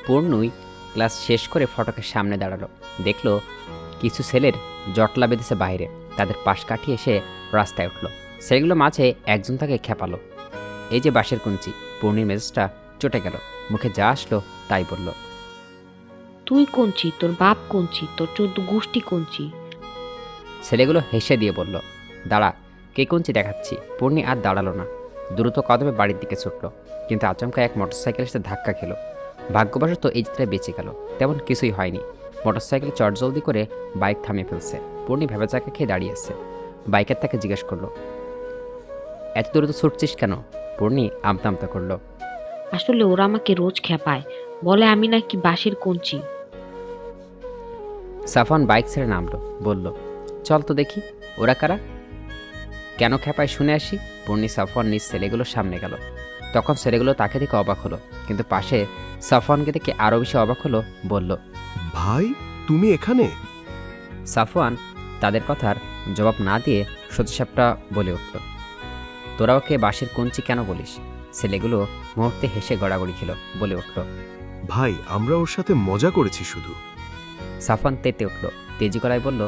পূর্ণই class শেষ করে ফটকের সামনে দাঁড়ালো। দেখলো কিছু ছেলের জটলা বেঁধেছে বাইরে। তাদের পাশ কাটিয়ে এসে রাস্তায় উঠল। ছেলেগুলো মাঝে একজন তাকে খেপালো, এই যে বাঁশের কুঞ্চি। পূর্ণির মেজাজটা চটে গেল, মুখে যা আসলো তাই বলল। তুই কঞ্চি, তোর বাপ কঞ্চি, তোর 14 গোষ্ঠী কঞ্চি। ছেলেগুলো হেসে দিয়ে বলল, দাঁড়া, কে কুঞ্চি দেখাচ্ছি। পূর্ণি আর দাঁড়ালো না, দ্রুত কদমে বাড়ির দিকে ছুটল। কিন্তু আচমকা এক মোটরসাইকেল এসে ধাক্কা খেল। ভাগ্যবশত এই যাত্রায় বেঁচে গেল, তেমন কিছুই হয়নি। মোটরসাইকেল চটজলদি করে বাইক থামিয়ে ফেলছে। পূর্ণি ভেবে চাকা খেয়ে দাঁড়িয়েছে। বাইকের তাকে জিজ্ঞেস করলো, এত দ্রুত ছুটছিস কেন? পূর্ণি আমতা আমতা করলো। আসলে ওরা আমাকে রোজ খেপায়, বলে আমি নাকি বাঁশের কঞ্চি। সাফওয়ান বাইক ছেড়ে নামলো, বলল, চল তো দেখি ওরা কারা, কেন খেপায় শুনে আসি। পূর্ণি সাফওয়ান নিজ ছেলেগুলোর সামনে গেল। তখন ছেলেগুলো তাকে দেখে অবাক হলো, কিন্তু পাশে সাফওয়ানকে দেখে আরও বেশি অবাক হলো। বলল, ভাই, তুমি এখানে? সাফওয়ান তাদের কথার জবাব না দিয়ে সোজাসাপটা বলে উঠল, তোরা ওকে বাঁশের কঞ্চি কেন বলিস? ছেলেগুলো মুহূর্তে হেসে গড়াগড়ি খেল, বলে উঠল, ভাই, আমরা ওর সাথে মজা করেছি শুধু। সাফওয়ান তেতে উঠল, তেজি গলায় বলল,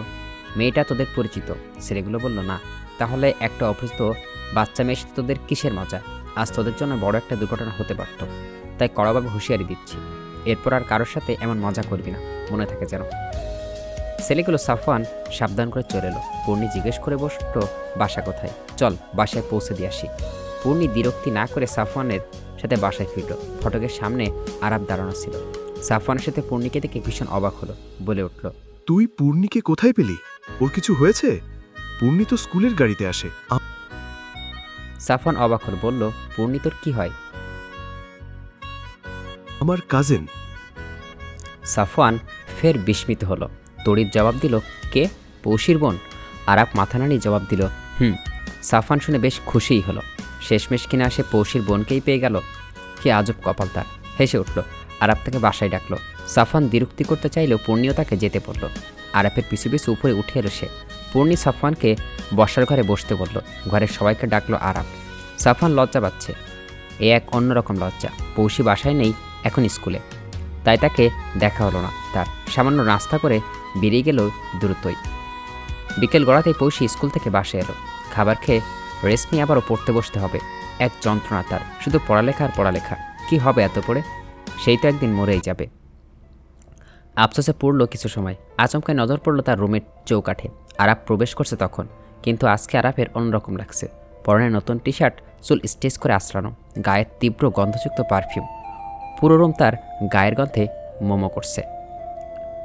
মেয়েটা তোদের পরিচিত? ছেলেগুলো বলল, না। তাহলে একটা অপরিচিত বাচ্চা মেয়ের সাথে তোদের কিসের মজা? আজ তোদের জন্য বড় একটা দুর্ঘটনা হতে পারত, তাই কড়াভাবে হুঁশিয়ারি দিচ্ছি, এরপর আর কারোর সাথে এমন মজা করবি না, মনে থাকে যেন। ছেলেগুলো সাফওয়ান সাবধান করে চলে এলো। পূর্ণি জিজ্ঞেস করে বসলো, বাসা কোথায়? চল বাসায় পৌঁছে দিয়ে আসি। পূর্ণি বিরক্তি না করে সাফওয়ানের সাথে বাসায় ফিরল। ফটকের সামনে আরাব দাঁড়ানো ছিল। সাফওয়ানের সাথে পূর্ণিকে দেখে ভীষণ অবাক হলো, বলে উঠল, তুই পূর্ণিকে কোথায় পেলি? ওর কিছু হয়েছে? পূর্ণি তো স্কুলের গাড়িতে আসে। সাফওয়ান অবাক হল, বলল, পূর্ণি তোর কি হয়? আমার কাজিন। সাফওয়ান ফের বিস্মিত হলো। তড়িৎ জবাব দিল, কে? পৌশির বোন? আরাব মাথা নাড়িয়ে জবাব দিল, হুম। সাফওয়ান শুনে বেশ খুশিই হলো। শেষমেশ কিনা সে পৌশির বোনকেই পেয়ে গেল। কি আজব কপাল তার। হেসে উঠল। আরাব তাকে বাসায় ডাকলো। সাফওয়ান বিরক্তি করতে চাইলেও পূর্ণিও তাকে যেতে বলল। আরাফের পিছু পিছু উপরে উঠে এলো সে। পূর্ণি সাফওয়ানকে বসার ঘরে বসতে বলল। ঘরের সবাইকে ডাকলো আরাব। সাফওয়ান লজ্জা পাচ্ছে, এ এক অন্যরকম লজ্জা। পৌশি বাসায় নেই, এখন স্কুলে, তাই তাকে দেখা হলো না তার। সামান্য নাস্তা করে বেরিয়ে গেল দ্রুতই। বিকেল গড়াতেই পৌশি স্কুল থেকে বাসায় এলো। খাবার খেয়ে রেস্ট নিয়ে আবারও পড়তে বসতে হবে। এক যন্ত্রণা তার, শুধু পড়ালেখা আর পড়ালেখা। কি হবে এত পড়ে? সেই তো একদিন মরেই যাবে। আফসোসে পড়ল কিছু সময়। আচমকায় নজর পড়ল তার রুমের চৌকাঠে। আরাফ প্রবেশ করছে তখন, কিন্তু আজকে আরাফের অন্যরকম লাগছে। পরনে নতুন টি শার্ট, চুল স্টেচ করে আঁচড়ানো, গায়ের তীব্র গন্ধযুক্ত পারফিউম। পুরো রুম তার গায়ের গন্ধে মোমো করছে।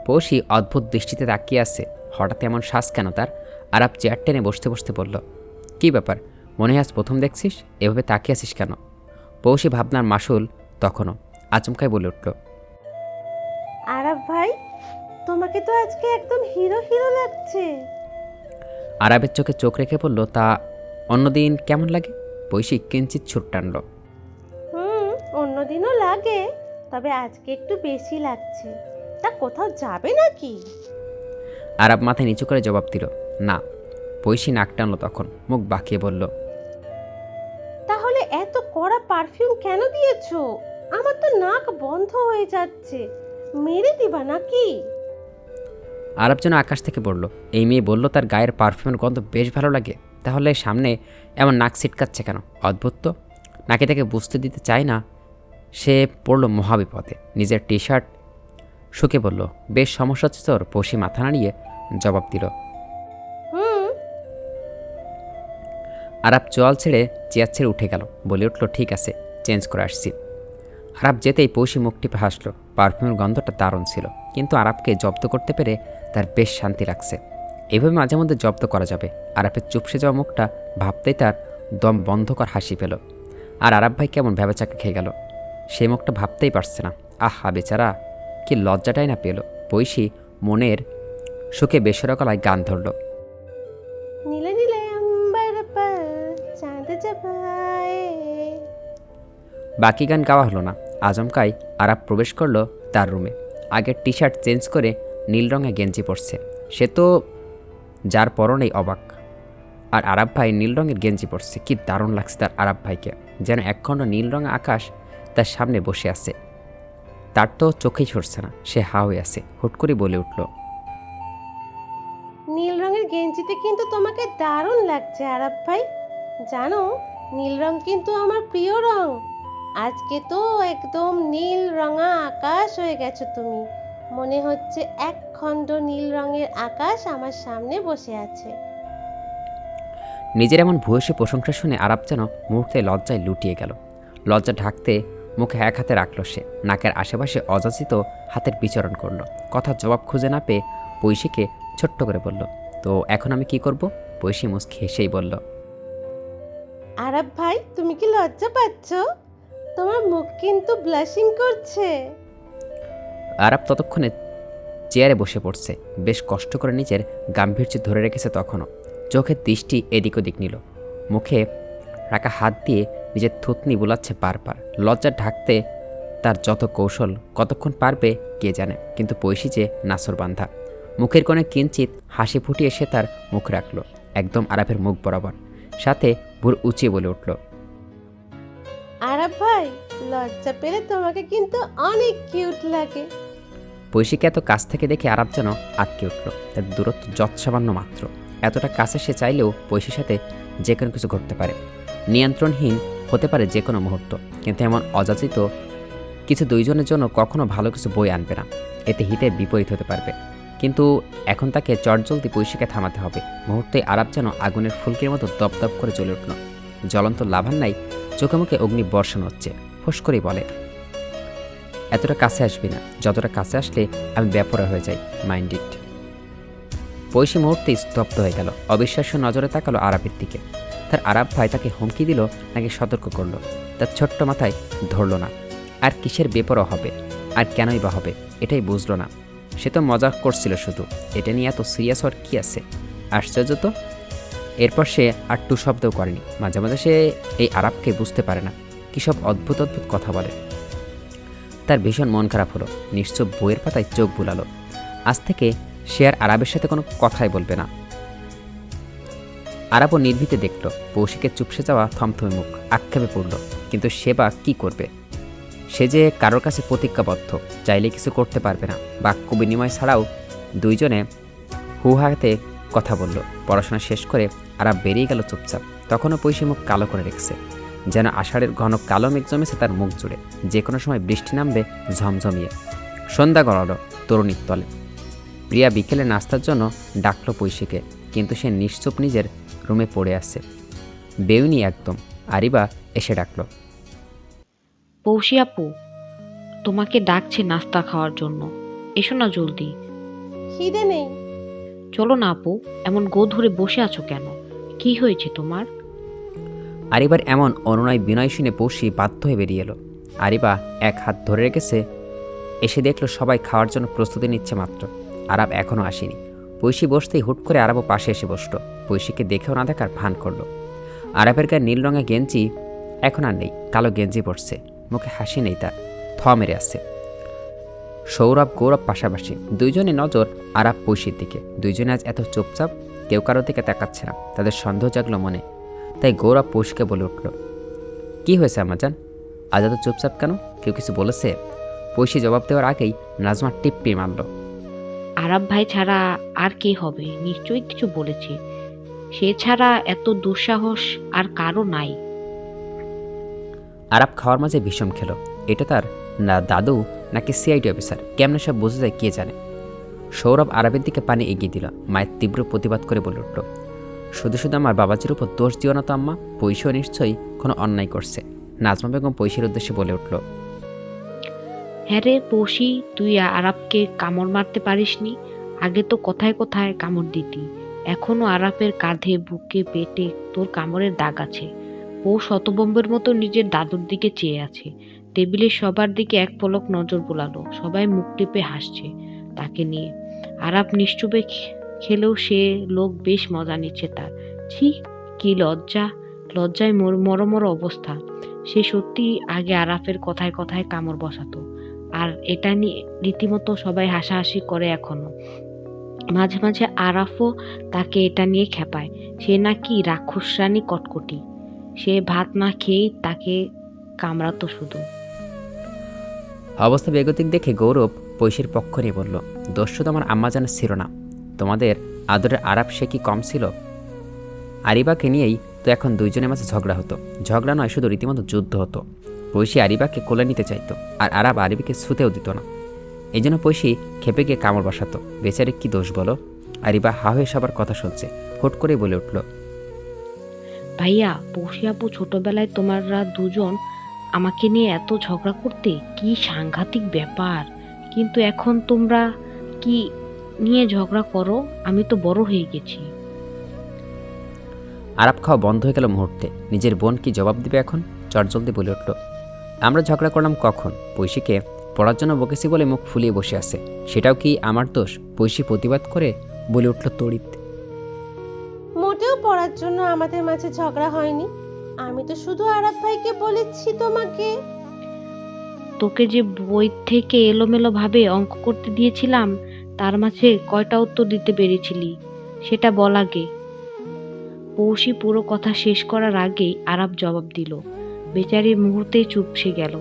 পৌশি অদ্ভুত দৃষ্টিতে তাকিয়ে আছে। হঠাৎ এমন শ্বাস কেন তার? আরাপ চেয়ার টেনে বসতে বসতে বলল, কী ব্যাপার, মনে হয় আজ প্রথম দেখছিস? এভাবে তাকিয়ে আছিস কেন? পৌশি ভাবনার মাসুল তখনও। আচমকায় বলে উঠল, আরাফ ভাই, তোমাকে তো আজকে একদম হিরো হিরো লাগছে। আরাবের চোখে চোখ রেখে বলল, তা অন্যদিন কেমন লাগে? পৌশি কিঞ্চিত ছুট টানল। অন্যদিনও লাগে, তবে আজকে একটু বেশি লাগছে। তা কোথাও যাবে নাকি? আরাব মাথায় নিচু করে জবাব দিল, না। পৌশি নাক টানল তখন, মুখ বাঁকিয়ে বলল, তাহলে এত কড়া পারফিউম কেন দিয়েছো? আমার তো নাক বন্ধ হয়ে যাচ্ছে, মেরে দিবা নাকি? আরব যেন আকাশ থেকে পড়ল। এই মেয়ে বলল তার গায়ের পারফিউমের গন্ধ বেশ ভালো লাগে, তাহলে সামনে এমন নাক ছিটকাচ্ছে কেন? অদ্ভুত তো। নাকি তাকে বুঝতে দিতে চায় না। সে পড়ল মহাবিপদে। নিজের টি শার্ট শুকে বলল, বেশ সমস্যা হচ্ছে তোর? পৌশি মাথা নাড়িয়ে জবাব দিল। হুম। আরব চোয়াল ছেড়ে চেয়ার ছেড়ে উঠে গেল, বলে উঠল, ঠিক আছে, চেঞ্জ করে আসছি। আরব যেতেই পৌশি মুখ টিপে হাসল। পারফিউমের গন্ধটা দারুণ ছিল, কিন্তু আরবকে জব্দ করতে পেরে তার বেশ শান্তি লাগছে। এভাবে মাঝে মধ্যে জব্দ করা যাবে। আরবের চুপসে যাওয়া মুখটা ভাবতেই তার দম বন্ধ কর হাসি পেল। আর আরব ভাই কেমন ভেবেচাকা খেয়ে গেল, সেই মুখটা ভাবতেই পারছে না। আহা বেচারা, কি লজ্জাটাই না পেল। পৌশি মনের সুখে বেসুরা গলায় গান ধরল। নীলে নীলে আম্বার পার চাঁদ যাবায়। বাকি গান গাওয়া হলো না। আচমকাই আরাব প্রবেশ করলো তার রুমে। আগের টি শার্ট চেঞ্জ করে নীল রঙে গেঞ্জি পরছে। সে তো যার পরনেই অবাক। আর আরাব ভাই নীল রঙের গেঞ্জি পরছে। কি দারুণ লাগছে তার আরাব ভাইকে, যেন একখণ্ড নীল রঙের আকাশ তার সামনে বসে আছে। তার তো চোখেই সরছে না, সে হা হয়ে আছে। হুট করে বলে উঠল, নীল রঙের গেঞ্জিতে কিন্তু তোমাকে দারুণ লাগছে আরাফ ভাই। জানো, নীল রং কিন্তু আমার প্রিয় রং। আজকে তো একদম নীল রঙা আকাশ হয়ে গেছো তুমি। মনে হচ্ছে এক খণ্ড নীল রঙের আকাশ আমার সামনে বসে আছে। নিজের এমন ভূয়সী প্রশংসা শুনে আরাপ যেন মুহূর্তে লজ্জায় লুটিয়ে গেল। লজ্জা ঢাকতে মুখে এক হাতে রাখল সে, নাকের আশেপাশে অযাচিত হাতের বিচরণ করল। কথার জবাব খুঁজে না পেয়ে পৈশীকে ছোট্ট করে বলল, তো এখন আমি কি করব? পৈশী মুচকি হেসেই বলল, আরাফ ভাই, তুমি কি লজ্জা পাচ্ছ? তোমার মুখ কিন্তু ব্লাশিং করছে। আরাপ ততক্ষণে চেয়ারে বসে পড়ছে। বেশ কষ্ট করে নিজের গাম্ভীর্য ধরে রেখেছে তখনও। চোখের দৃষ্টি এদিক ওদিক নিল, মুখে রাখা হাত দিয়ে নিজের থুতনি বুলাচ্ছে বারবার। লজ্জা ঢাকতে তার যত কৌশল কতক্ষণ পারবে কে জানে, কিন্তু পৈশী যে নাসর বান্ধা। মুখের কোণে কিঞ্চিত হাসি ফুটিয়ে সে তার মুখ রাখল একদম আরাফের মুখ বরাবর, সাথে ভুর উঁচিয়ে বলে উঠল, আরাফ ভাই, লজ্জা পেলে তোমাকে কিন্তু অনেক কিউট লাগে। পৈশীকে এত কাছ থেকে দেখে আরাপ যেন আটকে উঠল। তার দূরত্ব যৎসামান্য মাত্র। এতটা কাছে সে চাইলেও পৈশীর সাথে যে কোনো কিছু ঘটতে পারে, নিয়ন্ত্রণহীন হতে পারে যে কোনো মুহূর্ত। কিন্তু এমন অযাচিত কিছু দুইজনের জন্য কখনো ভালো কিছু বই আনবে না, এতে হিতের বিপরীত হতে পারবে। কিন্তু এখন তাকে চটজলদি পৈশীকে থামাতে হবে। মুহূর্তে আরাপ যেন আগুনের ফুলকির মতো দপদপ করে জ্বলে উঠল। জ্বলন্ত লাভান্নায় চোখে মুখে অগ্নি বর্ষণ হচ্ছে। ফোঁস করেই বলে, এতটা কাছে আসবি না, যতটা কাছে আসলে আমি ব্যাপারা হয়ে যাই, মাইন্ড ইট। পৈশী মুহূর্তে স্তব্ধ হয়ে গেল, অবিশ্বাস্য নজরে তাকালো আরাপের দিকে। তার আরাপ ভাই তাকে হুমকি দিল নাকি সতর্ক করলো, তার ছোট্ট মাথায় ধরল না। আর কিসের বেপরোয়া হবে, আর কেনই বা হবে, এটাই বুঝলো না। সে তো মজা করছিল শুধু, এটা নিয়ে এত সিরিয়াস হওয়ার কী আছে? আশ্চর্য তো। এরপর সে আর টু শব্দও করেনি। মাঝে মাঝে সে এই আরাপকে বুঝতে পারে না, কী সব অদ্ভুত অদ্ভুত কথা বলে। তার ভীষণ মন খারাপ হলো, নিশ্চুপ বইয়ের পাতায় চোখ বুলালো। আজ থেকে সে আর আরাবের সাথে কোনো কথাই বলবে না। আরাবও নির্ভীতে দেখল পৌশিকের চুপসে যাওয়া থমথমে মুখ, আক্ষেপে পড়ল। কিন্তু সে বা কী করবে? সে যে কারোর কাছে প্রতিজ্ঞাবদ্ধ, চাইলে কিছু করতে পারবে না। বাক্য বিনিময় ছাড়াও দুইজনে হুহাতে কথা বলল। পড়াশোনা শেষ করে আরাব বেরিয়ে গেল চুপচাপ। তখনও পৈশী মুখ কালো করে রেখেছে, যেন আষাঢ়ের ঘন কালো মেঘ জমেছে তার মুখ জুড়ে। যে কোনো সময় বৃষ্টি নামবে ঝমঝমিয়ে। সন্ধ্যা গড়ালো তরুণীর তলে। প্রিয়া বিকেলে নাস্তার জন্য ডাকল পৈশীকে, কিন্তু সে নিশ্চুপ নিজের রুমে পড়ে আছে। বেউনি একদম। আরিবা এসে ডাকল, পৌশী আপু, তোমাকে ডাকছে নাস্তা খাওয়ার জন্য, এসো না জলদি। খিদে নেই। চলো না আপু, এমন গো ধরে বসে আছো কেন? কি হয়েছে তোমার? আরিবার এমন অনুনয় বিনয় শুনে পৌশী বাধ্য হয়ে বেরিয়ে এলো। আরিবা এক হাত ধরে রেখেছে। এসে দেখলো সবাই খাওয়ার জন্য প্রস্তুতি নিচ্ছে মাত্র। আরাব এখনও আসেনি। পৈশী বসতেই হুট করে আরাবও পাশে এসে বসলো। পৈশীকে দেখেও না দেখার ভান করলো। আরাবের গায়ে নীল রঙের গেঞ্জি এখন আর নেই, কালো গেঞ্জি পরছে। মুখে হাসি নেই তার, থ মেরে আছে। সৌরভ গৌরব পাশাপাশি, দুইজনে নজর আরাব পৈশীর দিকে। দুইজনে আজ এত চুপচাপ, কেউ কারোর দিকে তাকাচ্ছে না। তাদের সন্দেহ জাগলো মনে। তাই গৌরব পৌশীকে বলে উঠল, কি হয়েছে আমাজান, আজ এত চুপচাপ কেন? কেউ কিছু বলেছে? পৈশী জবাব দেওয়ার আগেই নাজমা টিপ্পি মারল, আরাব ভাই ছাড়া আর কে হবে? নিশ্চয়ই কিছু বলেছে। সে ছাড়া এত দুঃসাহস আর কারো নাই। আরাব খাওয়ার মাঝে ভীষণ খেল। এটা তার না দাদু নাকি সিআইডি অফিসার, কেমনে সব বোঝা যায় কে জানে। সৌরভ আরাবের দিকে পানি এগিয়ে দিল। মায়ের তীব্র প্রতিবাদ করে বলে উঠল, শুধু শুধু আমার বাবাজির উপর দোষ দিও না তো আম্মা, পৈশীও নিশ্চয়ই কোনো অন্যায় করছে। নাজমা বেগম পৈশীর উদ্দেশ্যে বলে উঠল, হ্যাঁ রে পৌশী, তুই আরাবকে কামড় মারতে পারিসনি? আগে তো কথায় কথায় কামড় দিতি। এখনো আরাফের কাঁধে, বুকে, পেটে তোর কামড়ের দাগ আছে। ও শতবম্বের মতো নিজের দাদুর দিকে চেয়ে আছে। টেবিলের সবার দিকে এক পলক নজর বোলালো। সবাই মুখ টিপে হাসছে তাকে নিয়ে। আরাফ নিশ্চুপে খেলেও সে লোক বেশ মজা নিচ্ছে তার। ছি, কি লজ্জা! লজ্জায় মরমর অবস্থা। সে সত্যি আগে আরাফের কথায় কথায় কামড় বসাতো, আর এটা নিয়ে রীতিমতো সবাই হাসাহাসি করে এখনো। মাঝে মাঝে আরাফও তাকে এটা নিয়ে খেপায়, সে নাকি রাক্ষসরানী কটকটি। সে ভাত না খেয়েই তাকে কামড়াতো শুধু। অবস্থা বেগতিক দেখে গৌরব পৈশির পক্ষ নিয়ে বলল, দোষ শুধু আমার আম্মাজানের ছিল না, তোমাদের আদরের আরাপ সে কি কম ছিল? আরিবাকে নিয়েই তো এখন দুইজনের মাঝে ঝগড়া হতো। ঝগড়া নয়, শুধু রীতিমতো যুদ্ধ হতো। পৈশি আরিবাকে কোলে নিতে চাইতো, আর আরাব আরিবাকে ছুতেও দিত না। এই জন্য পৈশি খেপে গিয়ে কামড় বসাতো। বেচারে কি দোষ বলো? আরিবা হা হয়ে সবার কথা শুনছে, হুট করে বলে উঠল, ভাইয়া, পৌষি আপু ছোটবেলায় তোমরা দুজন আমাকে নিয়ে এত ঝগড়া করতে, কি সাংঘাতিক ব্যাপার। কিন্তু এখন তোমরা কি নিয়ে ঝগড়া করো? আমি তো বড় হয়ে গেছি। আরাব খাওয়া বন্ধ হয়ে গেল মুহূর্তে। নিজের বোন কি জবাব দিবে এখন? চটজলদি বলে উঠল, আমরা ঝগড়া করলাম কখন? পৈশিকে পড়ার জন্য বকেছি বলে মুখ ফুলিয়ে বসে আছে, সেটাও কি আমার দোষ? পৈশি প্রতিবাদ করে বলে উঠল তড়িৎ, মোটেও পড়ার জন্য আমাদের মাঝে ঝগড়া হয়নি। আমি তো শুধু আরাব ভাইকে বলেছি তোমাকে। তোকে যে বই থেকে এলোমেলো ভাবে অঙ্ক করতে দিয়েছিলাম, তার মাঝে কয়টা উত্তর দিতে পেরেছিলি সেটা বল আগে। পৌষি পুরো কথা শেষ করার আগেই আরাব জবাব দিল। বেচারি মুহূর্তেই চুপসে গেল।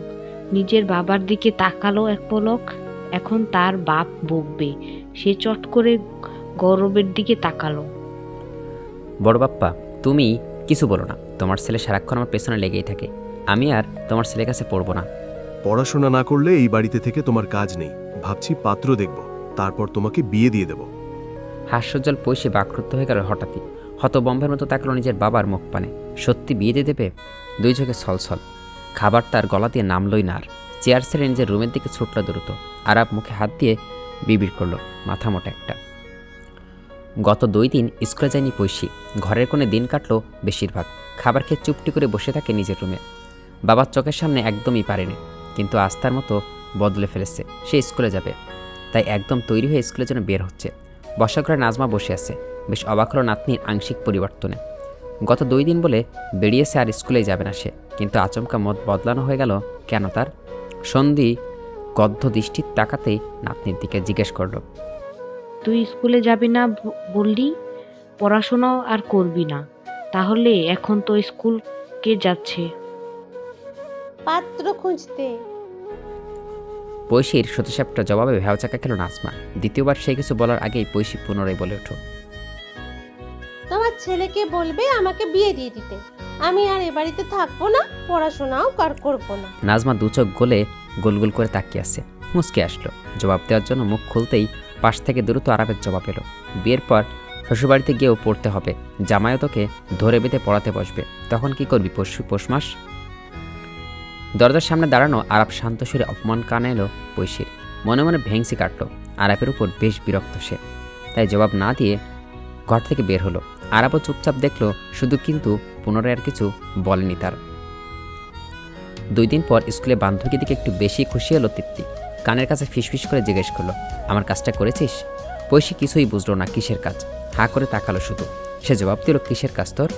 নিজের বাবার দিকে তাকালো এক পলক। এখন তার বাপ বকবে, সে চট করে গৌরবের দিকে তাকালো। বড় বাপ্পা, তুমি কিছু বলো না। তোমার ছেলে সারাক্ষণ আমার পেছনে লেগেই থাকে। আমি আর তোমার ছেলের কাছে পড়বো না। পড়াশোনা না করলে এই বাড়িতে থেকে তোমার কাজ নেই। ভাবছি পাত্র দেখব, তারপর তোমাকে বিয়ে দিয়ে দেব। হাস্যজ্জ্বল পৈশি বাকরুদ্ধ হয়ে গেল হঠাৎই। হতবম্বের মতো তাকলো নিজের বাবার মুখ পানে। সত্যি বিয়ে দিয়ে দেবে? দুই চোখে ছলছল। খাবার তার গলা দিয়ে নামলই না আর। চেয়ার ছেড়ে নিজের রুমের দিকে ছুটল দ্রুত। আরাব মুখে হাত দিয়ে বিড়বিড় করলো, মাথা মোটা একটা। গত 2 দিন স্কুলে যায়নি পৈশি। ঘরের কোণে দিন কাটলো বেশিরভাগ। খাবার খেয়ে চুপটি করে বসে থাকে নিজের রুমে। বাবার চোখের সামনে একদমই পারেনি, কিন্তু আস্থার মতো বদলে ফেলেছে। সে স্কুলে যাবে, তাই একদম তৈরি হয়ে স্কুলের জন্য বের হচ্ছে। বসার ঘরে নাজমা বসে আছে। বেশ অবাক হলো নাতনির আংশিক পরিবর্তনে। গত 2 দিন বলে বেরিয়েছে আর স্কুলেই যাবে না সে, কিন্তু আচমকা মত বদলানো হয়ে গেল কেন তার? সন্ধি গদ্ধ দৃষ্টির তাকাতেই নাতনির দিকে জিজ্ঞেস করল, তুই স্কুলে যাবি না বললি, পড়াশোনাও আর করবি না, তাহলে এখন তো স্কুল কে যাচ্ছে? পাত্র খুঁজতে। পৈশির সতীসাপটা জবাবে ভেওচাকা খেল নাজমা। দ্বিতীয়বার সে কিছু বলার আগেই পৈশি পুনরায় বলে উঠল, তোমার ছেলেকে বলবে আমাকে বিয়ে দিয়ে দিতে। আমি আর এ বাড়িতে থাকবো না, পড়াশোনাও করবো না। নাজমা দু চোখ গলে গোলগোল করে তাকিয়ে আছে। মুচকে আসলো। জবাব দেওয়ার জন্য মুখ খুলতেই পাশ থেকে দ্রুত আরাবের জবাব এলো, বিয়ের পর শ্বশুরবাড়িতে গিয়েও পড়তে হবে। জামাইও তোকে ধরে বেঁধে পড়াতে বসবে, তখন কি করবি পৌষ মাস? দরজার সামনে দাঁড়ানো আরাব শান্ত সুরে অপমান কানে এলো পৈশির। মনে মনে ভেংসি কাটল। আরাবের উপর বেশ বিরক্ত সে, তাই জবাব না দিয়ে ঘর থেকে বের হলো। আরাবও চুপচাপ দেখলো শুধু, কিন্তু পুনরায় আর কিছু বলেনি তার। 2 দিন পর স্কুলে বান্ধবীর দিকে একটু বেশি খুশি হলো তৃপ্তি। কানের কাছে ফিসফিস করে জিজ্ঞেস করলো, আমার কাজটা করেছিস? পৈশি কিছুই বুঝলো না কিসের কাজ। হা করে তাকালো শুধু। সে জবাব দিল, কিসের কাজ তোর?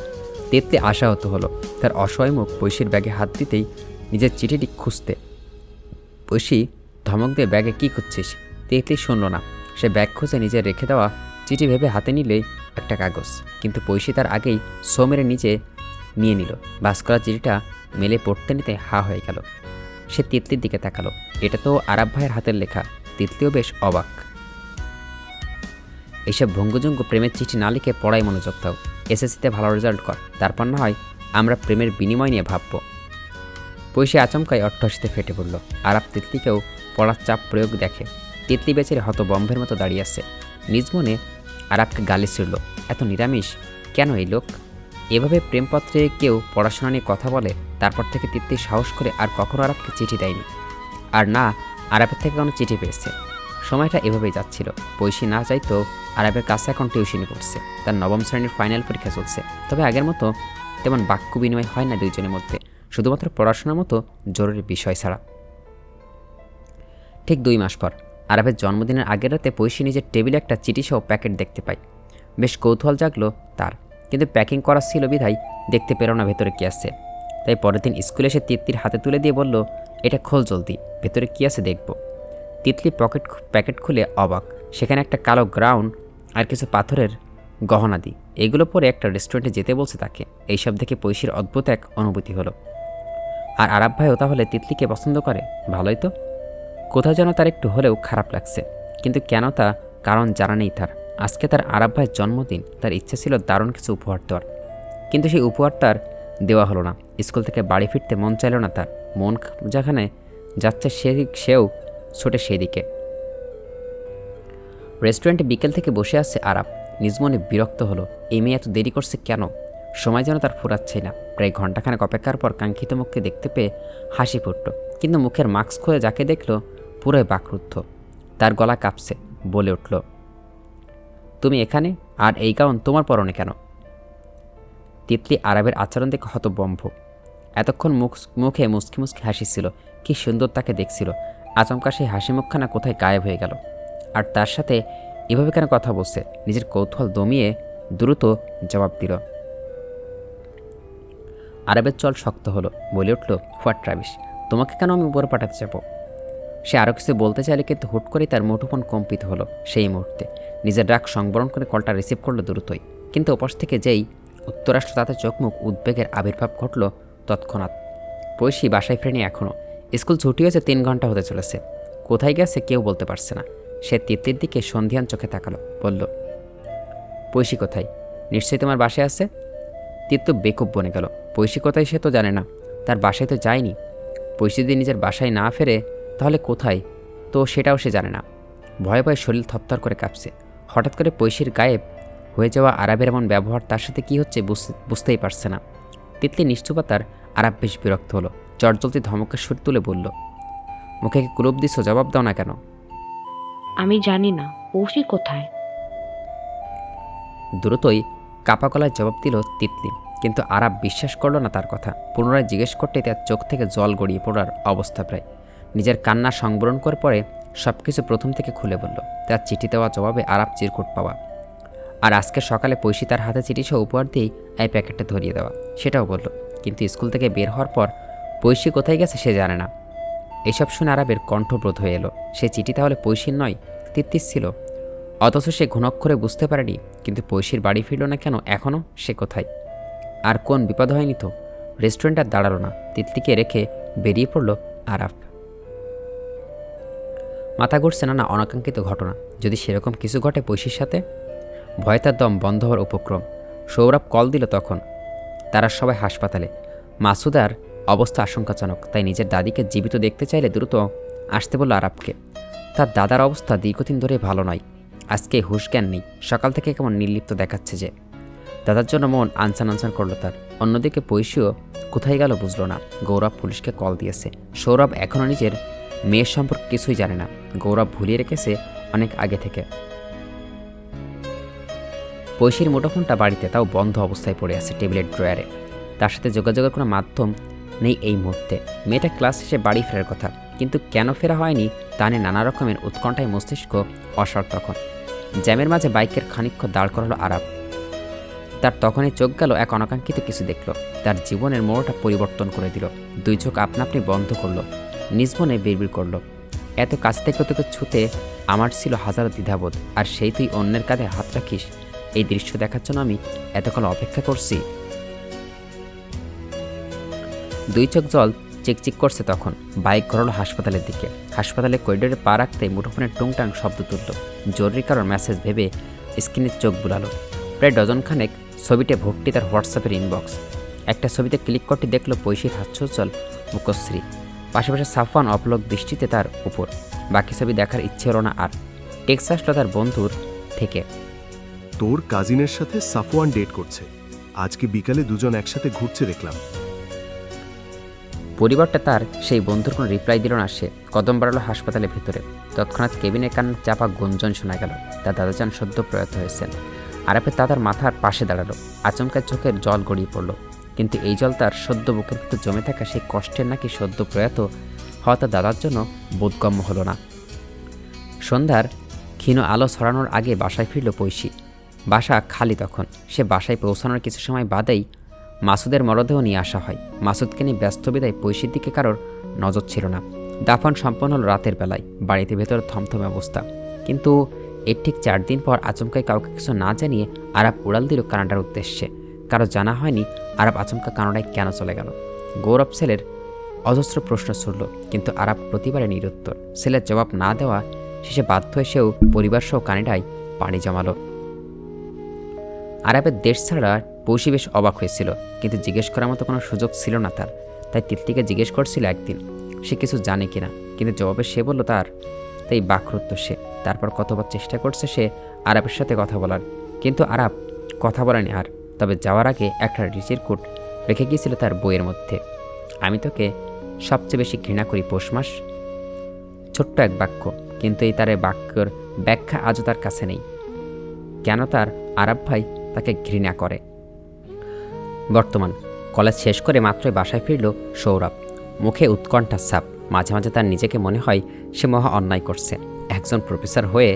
তৃপ্তি আশাহত হলো। তার অসহায় মুখ পৈশির ব্যাগে হাত দিতেই নিজের চিঠিটি খুঁজতে। পৈশি ধমক দিয়ে, ব্যাগে কি খুঁজছিস? তৃপ্তি শুনল না। সে ব্যাগ খুঁজে নিজে রেখে দেওয়া চিঠি ভেবে হাতে নিলেই একটা কাগজ, কিন্তু পৈশি তার আগেই সো মেরে নিচে নিয়ে নিল। বাস করা চিঠিটা মেলে পড়তে নিতে হা হয়ে গেল। সে তিতলির দিকে তাকালো। এটা তো আরাব ভাইয়ের হাতের লেখা। তিতলিও বেশ অবাক। এইসব ভঙ্গুজঙ্গ প্রেমের চিঠি না লিখে পড়াই মনোযোগ দাও। এসএসসিতে ভালো রেজাল্ট কর, তারপর না হয় আমরা প্রেমের বিনিময় নিয়ে ভাবব। পৈশি আচমকায় অট্টহাসিতে ফেটে পড়ল। আরাব তিতলিকেও পড়ার চাপ প্রয়োগ দেখে। তিতলি বেচারে হতবম্বের মতো দাঁড়িয়ে আছে। নিজ মনে আরাবকে গালি ছিড়ল, এত নিরামিষ কেন এই লোক? এভাবে প্রেমপত্রে কেউ পড়াশোনা নিয়ে কথা বলে? তারপর থেকে তিতলি সাহস করে আর কখনো আরাবকে চিঠি দেয়নি, আর না আরাবের থেকে কোনো চিঠি পেয়েছে। সময়টা এভাবেই যাচ্ছিল। পৈশি না চাইতো আরাবের কাছে এখন টিউশনি পড়ছে। তার 9ম শ্রেণীর ফাইনাল পরীক্ষা চলছে। তবে আগের মতো তেমন বাক্য বিনিময় হয় না দুইজনের মধ্যে, শুধুমাত্র পড়াশোনার মতো জরুরি বিষয় ছাড়া। ঠিক 2 মাস পর আরাবের জন্মদিনের আগের রাতে পৈশি নিজের টেবিলে একটা চিঠিসহ প্যাকেট দেখতে পায়। বেশ কৌতূহল জাগলো তার, কিন্তু প্যাকিং করা ছিল বিধায় দেখতে পেল না ভেতরে কী আছে। তাই পরের দিন স্কুলে এসে তিতলির হাতে তুলে দিয়ে বলল, এটা খোল জলদি, ভেতরে কী আছে দেখব। তিতলি প্যাকেট খুলে অবাক। সেখানে একটা কালো গ্রাউন্ড আর কিছু পাথরের গহনাদি। এগুলো পরে একটা রেস্টুরেন্টে যেতে বলছে তাকে। এইসব দেখে পৈশির অদ্ভুত এক অনুভূতি হলো। আর আরাব ভাইও তাহলে তিতলিকে পছন্দ করে? ভালোই তো। কোথাও যেন তার একটু হলেও খারাপ লাগছে, কিন্তু কেন তা কারণ জানা নেই তার। আজকে তার আরাব ভাইয়ের জন্মদিন, তার ইচ্ছে ছিল দারুণ কিছু উপহার দেওয়ার, কিন্তু সেই উপহার তার দেওয়া হলো না। স্কুল থেকে বাড়ি ফিরতে মন চাইল না তার, মন যেখানে যাচ্ছে সেও ছোটে সেই দিকে। রেস্টুরেন্টে বিকেল থেকে বসে আছে আরাব, নিজ মনে বিরক্ত হলো। এই মেয়ে এত দেরি করছে কেন? সময় যেন তার ফুরাচ্ছেই না। প্রায় ঘণ্টাখানেক অপেক্ষার পর কাঙ্ক্ষিত মুখকে দেখতে পেয়ে হাসি ফুটল, কিন্তু মুখের মাস্ক খুলে যাকে দেখল পুরোই বাকরুদ্ধ। তার গলা কাঁপছে, বলে উঠল, তুমি এখানে? আর এই গাউন তোমার পরনে কেন? তিতলি আরবের আচরণ দেখে হতবম্ব। এতক্ষণ মুখে মুচকি মুচকি হাসিছিল, কি সুন্দর তাকে দেখছিল। আচমকা সেই হাসি মুখখানা কোথায় গায়েব হয়ে গেল। আর তার সাথে এভাবে কেন কথা বলছে? নিজের কৌতূহল দমিয়ে দ্রুত জবাব দিল। আরবের চল শক্ত হলো, বলে উঠল, হোয়াট ট্রাভিস, তোমাকে কেন আমি উপরে পাঠাতে যাব? সে আরও কিছু বলতে চাইলে, কিন্তু হুট করেই তার মুঠোফোন কম্পিত হলো। সেই মুহূর্তে নিজের রাগ সংবরণ করে কলটা রিসিভ করলো দ্রুতই, কিন্তু ওপাশ থেকে যেই উত্তর আসলো তাতে চোখমুখ উদ্বেগের আবির্ভাব ঘটল তৎক্ষণাৎ। পৈশী বাসায় ফেরেনি এখনও। স্কুল ছুটি হয়েছে 3 ঘন্টা হতে চলেছে। কোথায় গেছে কেউ বলতে পারছে না। সে তিতলির দিকে সন্ধিয়ান চোখে তাকালো, বলল, পৈশী কোথায়? নিশ্চয়ই তোমার বাসায় আছে। তিতলি বেকুব বনে গেল। পৈশী কোথায় সে তো জানে না, তার বাসায় তো যায়নি। পৈশী যদি নিজের বাসায় না ফেরে তাহলে কোথায়, তো সেটাও সে জানে না। ভয়ে ভয়ে শরীর থরথর করে কাঁপছে। হঠাৎ করে পৈশীর গায়েব হয়ে যাওয়া আরবের এমন ব্যবহার তার সাথে কী হচ্ছে বুঝতেই পারছে না। তিতলি নিশ্চুপতার আরব বেশ বিরক্ত হলো। চটজলদি ধমকের সুর তুলে বলল, মুখে কি কুলুপ দিছো? জবাব দাও না কেন? আমি জানি না পৌশি কোথায়। দ্রুতই কাপা গলায় জবাব দিল তিতলি, কিন্তু আরাব বিশ্বাস করল না তার কথা। পুনরায় জিজ্ঞেস করতে তার চোখ থেকে জল গড়িয়ে পড়ার অবস্থা প্রায়। নিজের কান্না সংবরণ করে পরে সব কিছু প্রথম থেকে খুলে বলল। তার চিঠি দেওয়া জবাবে আরাব চিরকুট পাওয়া, আর আজকে সকালে পৈশী তার হাতে চিঠি সহ উপহার দিয়েই এই প্যাকেটটা ধরিয়ে দেওয়া, সেটাও বলল। কিন্তু স্কুল থেকে বের হওয়ার পর পৈশী কোথায় গেছে সে জানে না। এসব শুনে আরাবের কণ্ঠবোধ হয়ে এলো। সে চিঠি তাহলে পৈশীর নয়, তিতলির ছিল। অথচ সে ঘুণক্ষরে বুঝতে পারেনি। কিন্তু পৈশীর বাড়ি ফিরল না কেন এখনও? সে কোথায়? আর কোন বিপদ হয়নি তো? রেস্টুরেন্ট আর দাঁড়ালো না, তিতলিকে রেখে বেরিয়ে পড়ল আরাফ। মাথা ঘুরছে না অনাকাঙ্ক্ষিত ঘটনা। যদি সেরকম কিছু ঘটে পৈশীর সাথে? ভয়ে তার দম বন্ধ হওয়ার উপক্রম। সৌরভ কল দিল তখন। তারা সবাই হাসপাতালে। মাসুদার অবস্থা আশঙ্কাজনক, তাই নিজের দাদিকে জীবিত দেখতে চাইলে দ্রুত আসতে বলল আরাবকে। তার দাদার অবস্থা দীর্ঘদিন ধরে ভালো নয়। আজকে হুঁশ জ্ঞান নেই, সকাল থেকে কেমন নির্লিপ্ত দেখাচ্ছে যে। দাদার জন্য মন আনসান আনসান করলো তার। অন্যদিকে পৈশীও কোথায় গেল বুঝল না। গৌরব পুলিশকে কল দিয়েছে। সৌরভ এখনও নিজের মেয়ের সম্পর্কে কিছুই জানে না। গৌরব ভুলিয়ে রেখেছে অনেক আগে থেকে। পৈশীর মুঠোফোনটা বাড়িতে, তাও বন্ধ অবস্থায় পড়ে আছে টেবিলের ড্রয়ারে। তার সাথে যোগাযোগের কোনো মাধ্যম নেই এই মুহূর্তে। মেয়েটা ক্লাস শেষে বাড়ি ফেরার কথা, কিন্তু কেন ফেরা হয়নি তা নিয়ে নানা রকমের উৎকণ্ঠায় মস্তিষ্ক অসাড়। তখন জ্যামের মাঝে বাইকের খানিকক্ষণ দাঁড় করালো আরাব। তার তখনই চোখ গেল এক অনাকাঙ্ক্ষিত কিছু দেখল। তার জীবনের মোড়টা পরিবর্তন করে দিল। দুই চোখ আপনা আপনি বন্ধ করলো, নিজ মনে বিড়বিড় করলো, এত কাছ থেকে তোকে ছুতে আমার ছিল হাজারো দ্বিধাবোধ, আর সেই তুই অন্যের কাঁধে হাত রাখিস। এই দৃশ্য দেখার জন্য আমি এতকাল অপেক্ষা করছি। দুই চোখ জল চিকচিক করছে তখন। বাইক ঘোরালো হাসপাতালের দিকে। হাসপাতালে করিডোরে পা রাখতেই মুঠোফোনের টুংটাং শব্দ তুলল। জরুরি কারণ মেসেজ ভেবে স্ক্রিনের চোখ বুলালো। প্রায় ডজনখানেক ছবিতে ভর্তি তার হোয়াটসঅ্যাপের ইনবক্স। একটা ছবিতে ক্লিক করতে দেখল পৈশীর হাস্যোজ্জ্বল মুখশ্রী, পাশাপাশি সাফওয়ান অপলক দৃষ্টিতে তার উপর। বাকি ছবি দেখার ইচ্ছে হলো না আর। টেক্সট আসলো তার বন্ধুর থেকে, তোর কাজিনের সাথে সাফওয়ান ডেট করছে। আজকে বিকালে দুজন একসাথে ঘুরছে দেখলাম। পরিবারটা তার সেই বন্ধুর কোনো রিপ্লাই দিল না। সে কদম বাড়ালো হাসপাতালের ভিতরে। তৎক্ষণাৎ কেবিনের কান্নার চাপা গুঞ্জন শোনা গেল। তার দাদাজান সদ্য প্রয়াত হয়েছেন। আরাফের দাদার মাথার পাশে দাঁড়ালো। আচমকা চোখের জল গড়িয়ে পড়ল। কিন্তু এই জল তার সদ্য বুকের ভিতর জমে থাকা সেই কষ্টের নাকি সদ্য প্রয়াত হওয়া তার দাদার জন্য বোধগম্য হলো না। সন্ধ্যার ক্ষীণ আলো ছড়ানোর আগে বাসায় ফিরল পৈশী। বাসা খালি তখন। সে বাসায় পৌঁছানোর কিছু সময় বাদেই মাসুদের মরদেহ নিয়ে আসা হয়। মাসুদকে নিয়ে ব্যস্ত বিদায় পৈশীর দিকে কারোর নজর ছিল না। দাফন সম্পন্ন হল রাতের বেলায়। বাড়িতে ভেতর থমথমে অবস্থা। কিন্তু এর ঠিক 4 দিন পর আচমকায় কাউকে কিছু না জানিয়ে আরাব উড়াল দিল কানাডার উদ্দেশ্যে। কারো জানা হয়নি আরাব আচমকা কানাডায় কেন চলে গেল। গৌরব সেলের অজস্র প্রশ্ন ছুড়ল, কিন্তু আরাপ প্রতিবারে নিরুত্তর। ছেলের জবাব না দেওয়া শেষে বাধ্য হয়েও পরিবারসহ কানাডায় পাড়ি জমালো। আরাপের দেশ ছাড়া পৌষি বেশ অবাক হয়েছিল, কিন্তু জিজ্ঞেস করার মতো কোনো সুযোগ ছিল না তার। তাই তিতলিকে জিজ্ঞেস করছিল একদিন সে কিছু জানে কিনা, কিন্তু জবাবে সে বলল তাই বাকরুদ্ধ সে। তারপর কতবার চেষ্টা করছে সে আরাপের সাথে কথা বলার, কিন্তু আরাপ কথা বলেনি আর। তবে যাওয়ার আগে একটা রিচিরকুট রেখে গিয়েছিল তার বইয়ের মধ্যে। আমি তোকে সবচেয়ে বেশি ঘৃণা করি পৌষ মাস। ছোট্ট এক বাক্য, কিন্তু এই তার বাক্যর ব্যাখ্যা আজও তার কাছে নেই। কেন তার আরাপ ভাই তাকে ঘৃণা করে। বর্তমান কলেজ শেষ করে মাত্রই বাসায় ফিরল সৌরভ। মুখে উৎকণ্ঠার ছাপ। মাঝে মাঝে তার নিজেকে মনে হয় সে মহা অন্যায় করছে। একজন প্রফেসর হয়ে